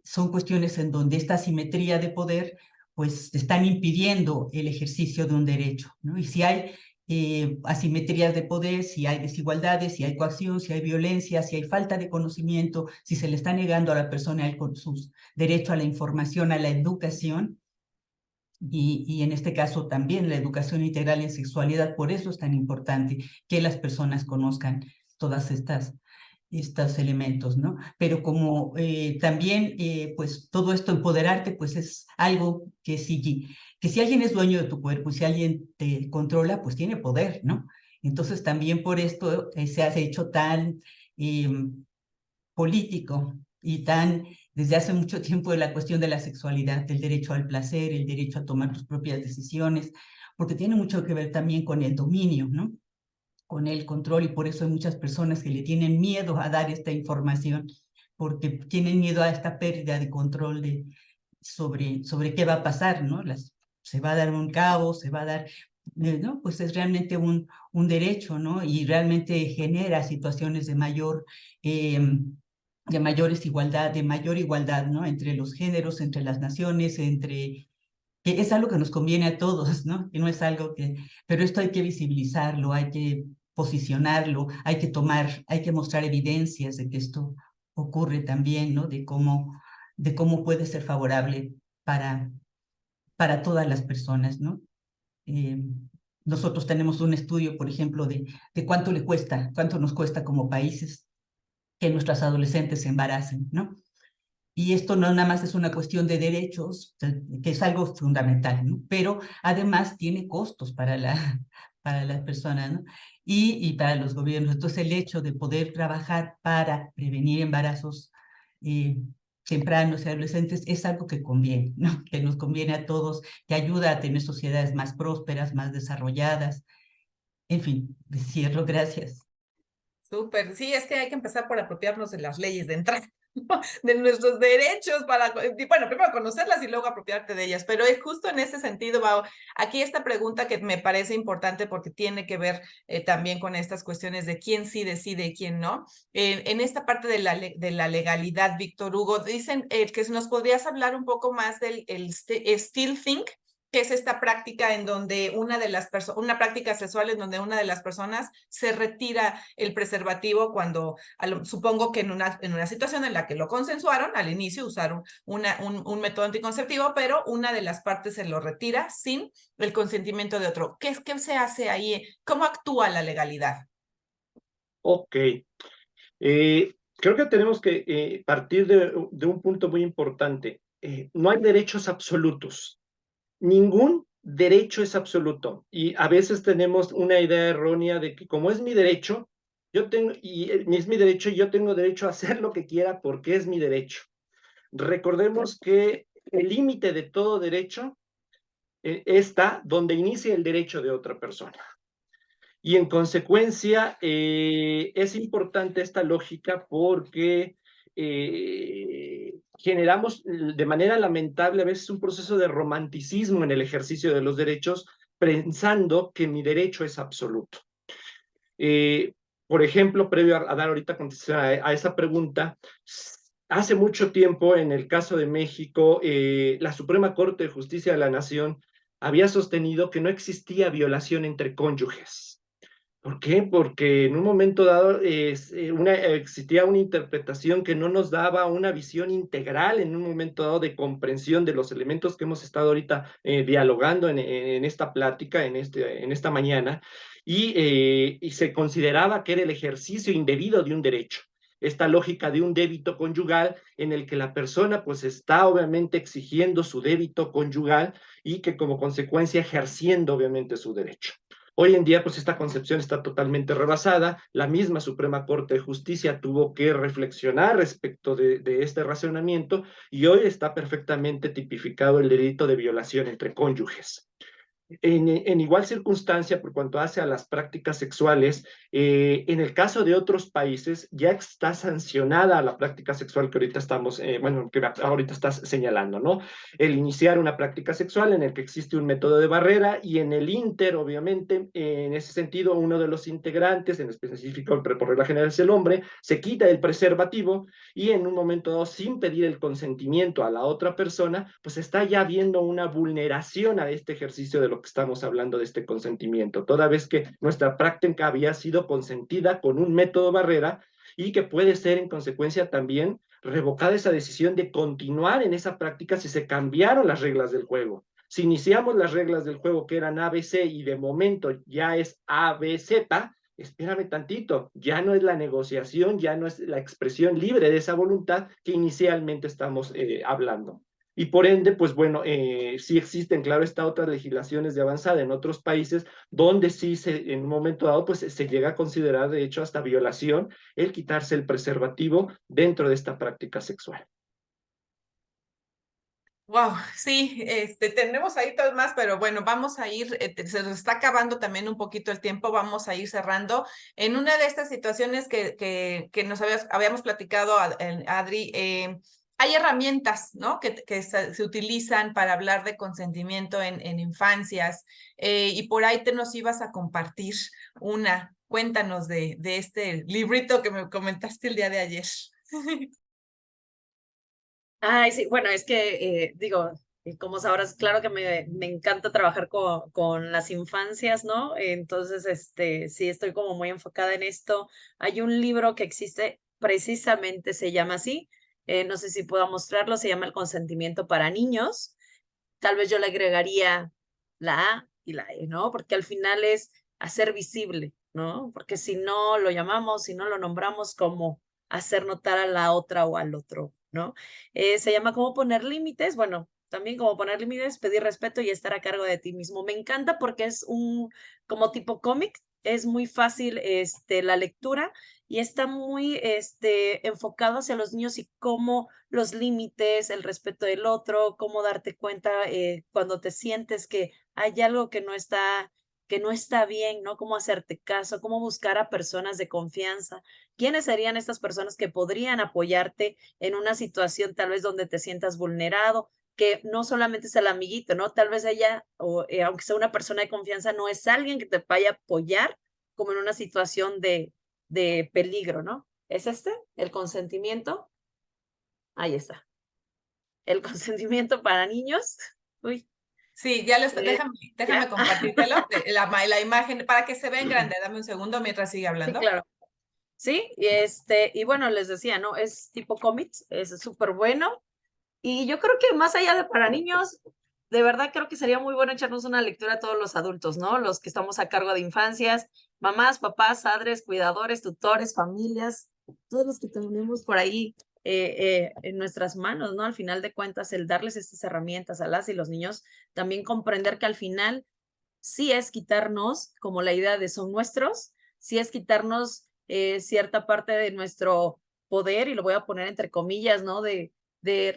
son cuestiones en donde esta asimetría de poder pues están impidiendo el ejercicio de un derecho, ¿no? Y si hay asimetrías de poder, si hay desigualdades, si hay coacción, si hay violencia, si hay falta de conocimiento, si se le está negando a la persona su derecho a la información, a la educación, y en este caso también la educación integral en sexualidad, por eso es tan importante que las personas conozcan todas estos elementos, ¿no? Pero como también, pues todo esto, empoderarte, pues es algo que si alguien es dueño de tu cuerpo, si alguien te controla, pues tiene poder, ¿no? Entonces también por esto se ha hecho tan político y desde hace mucho tiempo de la cuestión de la sexualidad, del derecho al placer, el derecho a tomar tus propias decisiones, porque tiene mucho que ver también con el dominio, ¿no? Con el control, y por eso hay muchas personas que le tienen miedo a dar esta información, porque tienen miedo a esta pérdida de control sobre qué va a pasar, ¿no? Se va a dar un caos, se va a dar, ¿no? Pues es realmente un derecho, ¿no? Y realmente genera situaciones de mayor desigualdad, de mayor igualdad, ¿no? Entre los géneros, entre las naciones, que es algo que nos conviene a todos, ¿no? Que no es algo pero esto hay que visibilizarlo, hay que posicionarlo, hay que mostrar evidencias de que esto ocurre también, ¿no? De cómo puede ser favorable para todas las personas, ¿no? Nosotros tenemos un estudio, por ejemplo, de cuánto nos cuesta como países que nuestras adolescentes se embaracen, ¿no? Y esto no nada más es una cuestión de derechos, que es algo fundamental, ¿no? Pero además tiene costos para las personas, ¿no? Y para los gobiernos. Entonces el hecho de poder trabajar para prevenir embarazos tempranos y adolescentes es algo que conviene, ¿no? Que nos conviene a todos, que ayuda a tener sociedades más prósperas, más desarrolladas. En fin, cierro, gracias. Súper, sí, es que hay que empezar por apropiarnos de las leyes de entrada, ¿no? De nuestros derechos para, bueno, primero conocerlas y luego apropiarte de ellas, pero es justo en ese sentido, Bao, aquí esta pregunta que me parece importante porque tiene que ver también con estas cuestiones de quién sí decide y quién no. En esta parte de la legalidad, Víctor Hugo, dicen que nos podrías hablar un poco más del still think, que es esta práctica en donde una práctica sexual en donde una de las personas se retira el preservativo cuando, supongo que en una situación en la que lo consensuaron, al inicio usaron un método anticonceptivo, pero una de las partes se lo retira sin el consentimiento de otro. ¿Qué se hace ahí? ¿Cómo actúa la legalidad? Ok. Creo que tenemos que partir de un punto muy importante. No hay derechos absolutos. Ningún derecho es absoluto y a veces tenemos una idea errónea de que como es mi derecho, es mi derecho y yo tengo derecho a hacer lo que quiera porque es mi derecho. Recordemos que el límite de todo derecho está donde inicia el derecho de otra persona. Y en consecuencia, es importante esta lógica porque generamos de manera lamentable a veces un proceso de romanticismo en el ejercicio de los derechos, pensando que mi derecho es absoluto. Por ejemplo, previo a dar ahorita contestación a esa pregunta, hace mucho tiempo, en el caso de México, la Suprema Corte de Justicia de la Nación había sostenido que no existía violación entre cónyuges. ¿Por qué? Porque en un momento dado existía una interpretación que no nos daba una visión integral en un momento dado de comprensión de los elementos que hemos estado ahorita dialogando en esta plática, en esta mañana, y se consideraba que era el ejercicio indebido de un derecho. Esta lógica de un débito conyugal en el que la persona pues está obviamente exigiendo su débito conyugal y que como consecuencia ejerciendo obviamente su derecho. Hoy en día, pues esta concepción está totalmente rebasada. La misma Suprema Corte de Justicia tuvo que reflexionar respecto de este razonamiento y hoy está perfectamente tipificado el delito de violación entre cónyuges. En igual circunstancia, por cuanto hace a las prácticas sexuales, en el caso de otros países ya está sancionada la práctica sexual que ahorita que ahorita estás señalando, ¿no? El iniciar una práctica sexual en el que existe un método de barrera y en el inter, obviamente, en ese sentido, uno de los integrantes, en específico, por regla general es el hombre, se quita el preservativo y en un momento dado, sin pedir el consentimiento a la otra persona, pues está ya viendo una vulneración a este ejercicio de lo que estamos hablando de este consentimiento, toda vez que nuestra práctica había sido consentida con un método barrera y que puede ser en consecuencia también revocada esa decisión de continuar en esa práctica si se cambiaron las reglas del juego. Si iniciamos las reglas del juego que eran ABC y de momento ya es ABZ, espérame tantito, ya no es la negociación, ya no es la expresión libre de esa voluntad que inicialmente estamos hablando. Y por ende, pues bueno, sí existen, claro, otras legislaciones de avanzada en otros países donde sí en un momento dado, pues se llega a considerar, de hecho, hasta violación el quitarse el preservativo dentro de esta práctica sexual. Wow, sí, tenemos ahí todo más, pero bueno, vamos a ir, se nos está acabando también un poquito el tiempo, vamos a ir cerrando. En una de estas situaciones que nos habíamos platicado, Adri, hay herramientas, ¿no? Que se utilizan para hablar de consentimiento en infancias, y por ahí nos ibas a compartir una. Cuéntanos de este librito que me comentaste el día de ayer. Ay, sí, bueno, es que, digo, como sabrás, claro que me encanta trabajar con las infancias, ¿no? Entonces, sí, estoy como muy enfocada en esto. Hay un libro que existe, precisamente se llama así, no sé si puedo mostrarlo, se llama El consentimiento para niños. tal vez yo le agregaría la A y la E, ¿no? Porque al final es hacer visible, ¿no? Porque si no lo llamamos, si no lo nombramos, como hacer notar a la otra o al otro, ¿no? Se llama cómo poner límites, bueno, también como poner límites, pedir respeto y estar a cargo de ti mismo. Me encanta porque es como tipo cómic, es muy fácil la lectura y está muy enfocado hacia los niños y cómo los límites, el respeto del otro, cómo darte cuenta cuando te sientes que hay algo que no está bien, ¿no? Cómo hacerte caso, cómo buscar a personas de confianza. ¿Quiénes serían estas personas que podrían apoyarte en una situación tal vez donde te sientas vulnerado? Que no solamente es el amiguito, ¿no? Tal vez ella, o aunque sea una persona de confianza, no es alguien que te vaya a apoyar como en una situación de peligro, ¿no? ¿Es el consentimiento? Ahí está. El consentimiento para niños. Uy. Sí, ya lo está, déjame compartírtelo, la imagen, para que se vea en grande. Dame un segundo mientras sigue hablando. Sí, claro. Sí, y bueno, les decía, ¿no? Es tipo cómics, es súper bueno. Y yo creo que más allá de para niños, de verdad creo que sería muy bueno echarnos una lectura a todos los adultos, ¿no? Los que estamos a cargo de infancias, mamás, papás, padres, cuidadores, tutores, familias, todos los que tenemos por ahí en nuestras manos, ¿no? Al final de cuentas, el darles estas herramientas a las y los niños, también comprender que al final sí es quitarnos, como la idea de son nuestros, sí es quitarnos cierta parte de nuestro poder, y lo voy a poner entre comillas, ¿no? De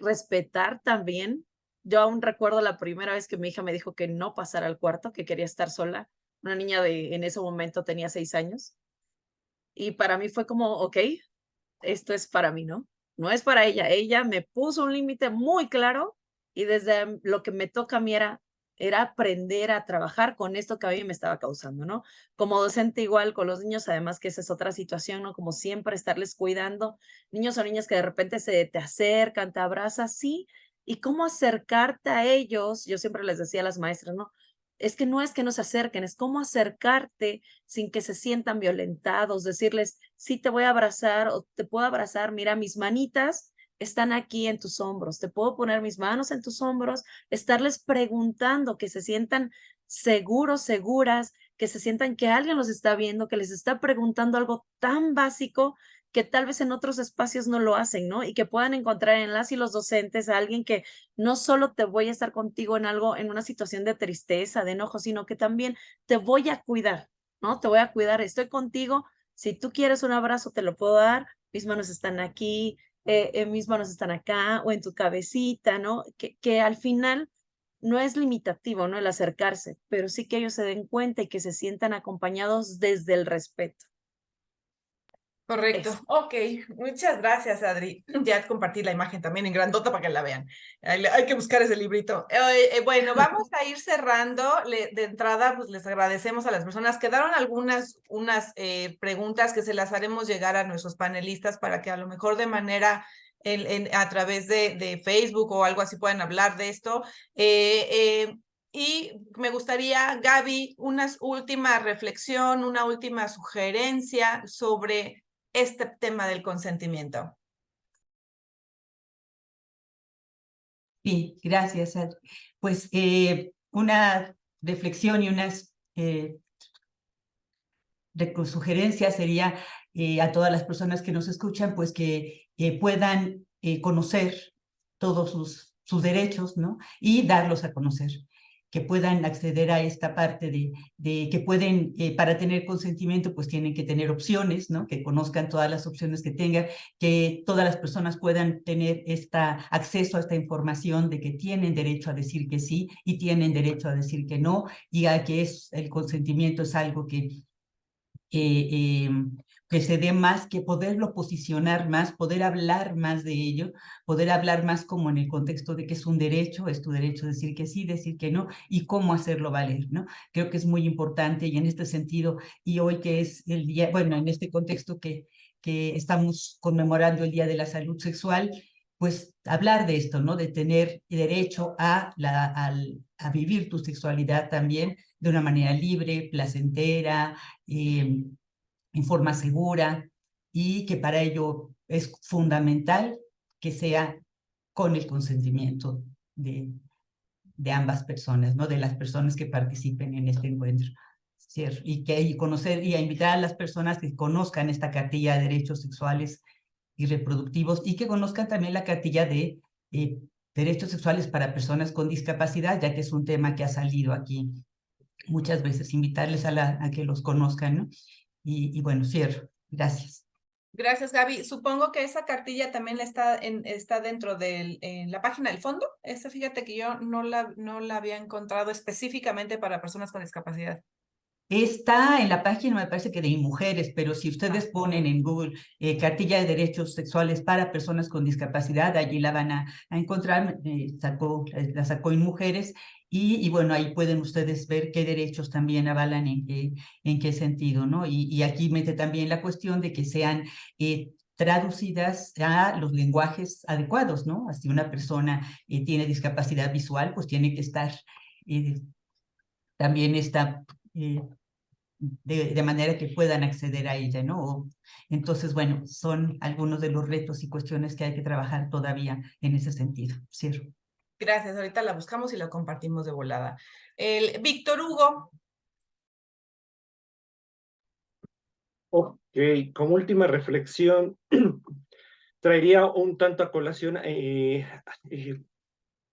respetar también. Yo aún recuerdo la primera vez que mi hija me dijo que no pasara al cuarto, que quería estar sola. Una niña en ese momento tenía 6 años. Y para mí fue como, ok, esto es para mí, ¿no? No es para ella. Ella me puso un límite muy claro y desde lo que me toca a mí era aprender a trabajar con esto que a mí me estaba causando, ¿no? Como docente igual con los niños, además que esa es otra situación, ¿no? Como siempre estarles cuidando, niños o niñas que de repente se te acercan, te abrazan, sí, y cómo acercarte a ellos, yo siempre les decía a las maestras, ¿no? Es que no es que nos acerquen, es cómo acercarte sin que se sientan violentados, decirles, sí, te voy a abrazar o te puedo abrazar, mira, mis manitas están aquí en tus hombros, te puedo poner mis manos en tus hombros, estarles preguntando, que se sientan seguros, seguras, que se sientan que alguien los está viendo, que les está preguntando algo tan básico que tal vez en otros espacios no lo hacen, ¿no? Y que puedan encontrar en las y los docentes a alguien que no solo te voy a estar contigo en algo, en una situación de tristeza, de enojo, sino que también te voy a cuidar, ¿no? Te voy a cuidar, estoy contigo. Si tú quieres un abrazo, te lo puedo dar. Mis manos están aquí, mis manos están acá o en tu cabecita, ¿no? Que al final no es limitativo, ¿no? El acercarse, pero sí que ellos se den cuenta y que se sientan acompañados desde el respeto. Correcto. Eso. Ok, muchas gracias, Adri. Ya compartí la imagen también en grandota para que la vean. Hay que buscar ese librito. Bueno, vamos a ir cerrando. De entrada, pues les agradecemos a las personas. Quedaron unas preguntas que se las haremos llegar a nuestros panelistas para que a lo mejor de manera a través de Facebook o algo así puedan hablar de esto. Y me gustaría, Gaby, una última reflexión, una última sugerencia sobre este tema del consentimiento. Sí, gracias. Pues una reflexión y unas sugerencias sería a todas las personas que nos escuchan, pues que puedan conocer todos sus derechos, ¿no? Y darlos a conocer, que puedan acceder a esta parte de que pueden, para tener consentimiento, pues tienen que tener opciones, ¿no? Que conozcan todas las opciones que tengan, que todas las personas puedan tener acceso a esta información de que tienen derecho a decir que sí y tienen derecho a decir que no, y a que el consentimiento es algo que se dé más, que poderlo posicionar más, poder hablar más de ello, poder hablar más como en el contexto de que es un derecho, es tu derecho decir que sí, decir que no, y cómo hacerlo valer, ¿no? Creo que es muy importante y en este sentido, y hoy que es el día, bueno, en este contexto que estamos conmemorando el Día de la Salud Sexual, pues hablar de esto, ¿no? De tener derecho a vivir tu sexualidad también de una manera libre, placentera, en forma segura, y que para ello es fundamental que sea con el consentimiento de de ambas personas, ¿no? De las personas que participen en este encuentro. ¿Sí? Y conocer y a invitar a las personas que conozcan esta cartilla de derechos sexuales y reproductivos y que conozcan también la cartilla de derechos sexuales para personas con discapacidad, ya que es un tema que ha salido aquí muchas veces, invitarles a que los conozcan, ¿no? Y bueno, cierro. Gracias. Gracias, Gaby. Supongo que esa cartilla también está dentro de la página del fondo. Esa, fíjate que yo no la había encontrado específicamente para personas con discapacidad. Está en la página, me parece que de Mujeres, pero si ustedes ponen en Google cartilla de derechos sexuales para personas con discapacidad, allí la van a encontrar, la sacó Mujeres, y bueno, ahí pueden ustedes ver qué derechos también avalan en qué sentido, ¿no? Y aquí mete también la cuestión de que sean traducidas a los lenguajes adecuados, ¿no? Si una persona tiene discapacidad visual, pues tiene que estar, también está... de manera que puedan acceder a ella, ¿no? Entonces, bueno, son algunos de los retos y cuestiones que hay que trabajar todavía en ese sentido. Cierro. Gracias, ahorita la buscamos y la compartimos de volada. Víctor Hugo. Ok, como última reflexión, traería un tanto a colación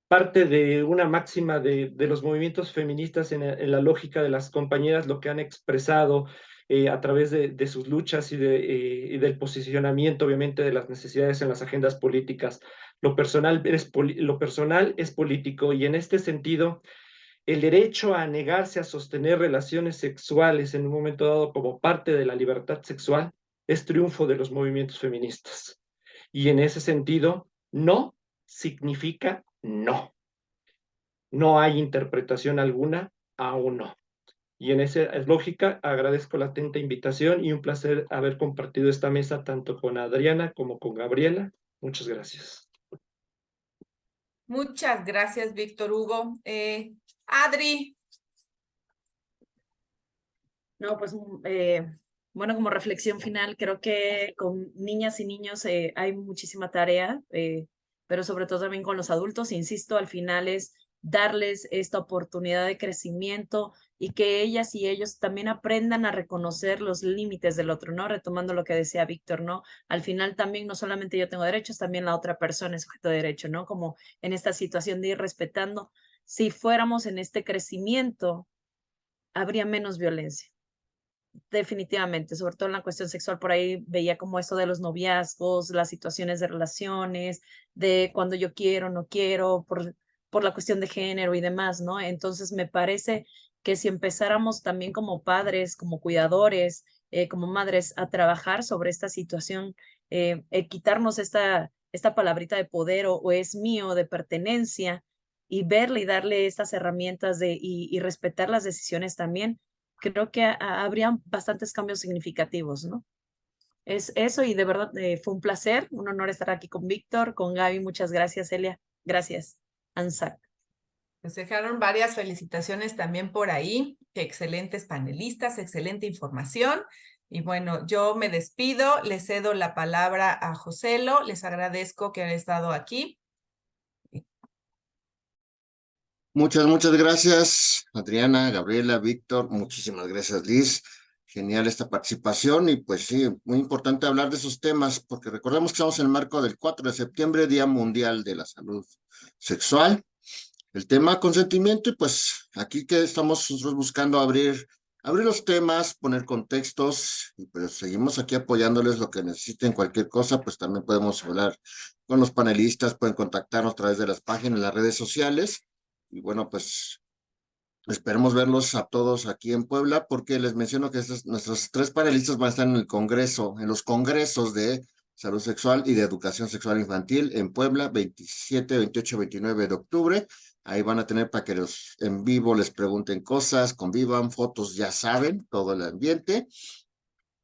parte de una máxima de los movimientos feministas en la lógica de las compañeras, lo que han expresado a través de sus luchas y del posicionamiento, obviamente, de las necesidades en las agendas políticas. Lo personal es político, y en este sentido, el derecho a negarse a sostener relaciones sexuales en un momento dado como parte de la libertad sexual es triunfo de los movimientos feministas. Y en ese sentido, no significa no. No hay interpretación alguna, aún no. Y en esa lógica agradezco la atenta invitación y un placer haber compartido esta mesa tanto con Adriana como con Gabriela. Muchas gracias. Muchas gracias, Víctor Hugo. Adri. No, pues bueno, como reflexión final, creo que con niñas y niños hay muchísima tarea, pero sobre todo también con los adultos, insisto, al final es darles esta oportunidad de crecimiento y que ellas y ellos también aprendan a reconocer los límites del otro, ¿no? Retomando lo que decía Víctor, ¿no? Al final también no solamente yo tengo derechos, también la otra persona es sujeto de derecho, ¿no? Como en esta situación de ir respetando. Si fuéramos en este crecimiento, habría menos violencia. Definitivamente, sobre todo en la cuestión sexual, por ahí veía como eso de los noviazgos, las situaciones de relaciones, de cuando yo quiero, no quiero, por la cuestión de género y demás, ¿no? Entonces me parece que si empezáramos también como padres, como cuidadores, como madres, a trabajar sobre esta situación, quitarnos esta palabrita de poder o es mío, de pertenencia, y verle y darle estas herramientas y respetar las decisiones también, creo que habría bastantes cambios significativos, ¿no? Es eso, y de verdad fue un placer, un honor estar aquí con Víctor, con Gaby. Muchas gracias, Elia. Gracias, ANSAC. Nos dejaron varias felicitaciones también por ahí. Excelentes panelistas, excelente información. Y bueno, yo me despido, le cedo la palabra a Joselo. Les agradezco que hayan estado aquí. Muchas gracias, Adriana, Gabriela, Víctor. Muchísimas gracias, Liz. Genial esta participación, y pues sí, muy importante hablar de esos temas, porque recordemos que estamos en el marco del 4 de septiembre, Día Mundial de la Salud Sexual. El tema consentimiento, y pues aquí que estamos nosotros buscando abrir los temas, poner contextos, y pues seguimos aquí apoyándoles lo que necesiten, cualquier cosa, pues también podemos hablar con los panelistas, pueden contactarnos a través de las páginas, las redes sociales. Y bueno, pues esperemos verlos a todos aquí en Puebla, porque les menciono que nuestros 3 panelistas van a estar en el Congreso, en los congresos de Salud Sexual y de Educación Sexual Infantil en Puebla, 27, 28, 29 de octubre. Ahí van a tener para que los en vivo les pregunten cosas, convivan, fotos, ya saben, todo el ambiente.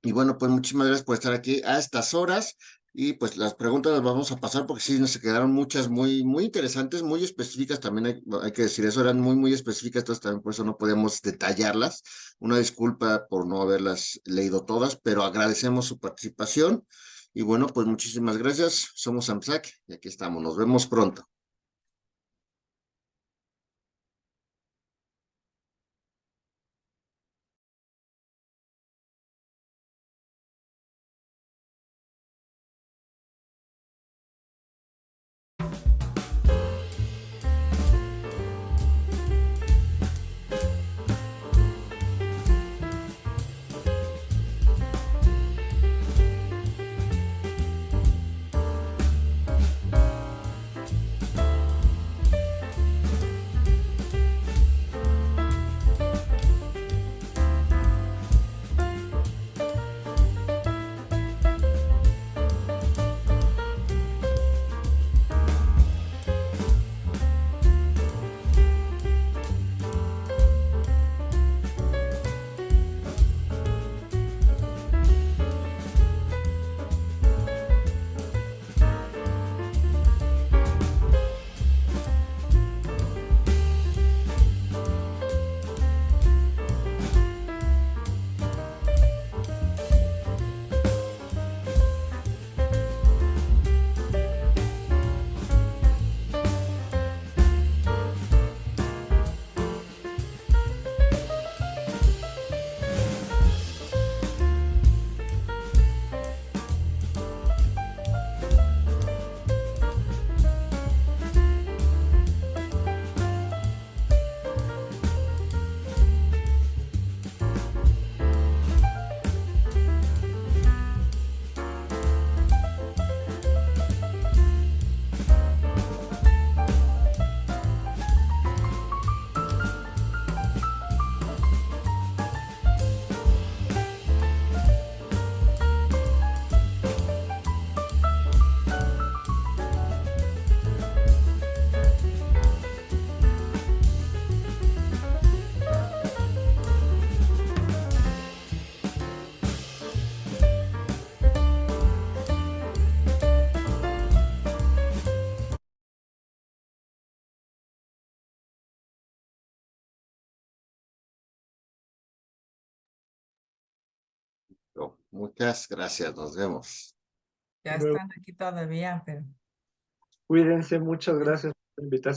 Y bueno, pues muchísimas gracias por estar aquí a estas horas. Y pues las preguntas las vamos a pasar porque sí, nos quedaron muchas muy interesantes, muy específicas. También hay que decir eso, eran muy específicas, entonces también por eso no podemos detallarlas. Una disculpa por no haberlas leído todas, pero agradecemos su participación. Y bueno, pues muchísimas gracias. Somos AMSAC y aquí estamos. Nos vemos pronto. Muchas gracias, nos vemos. Ya Luego. están aquí todavía, pero... Cuídense, muchas gracias por la invitación.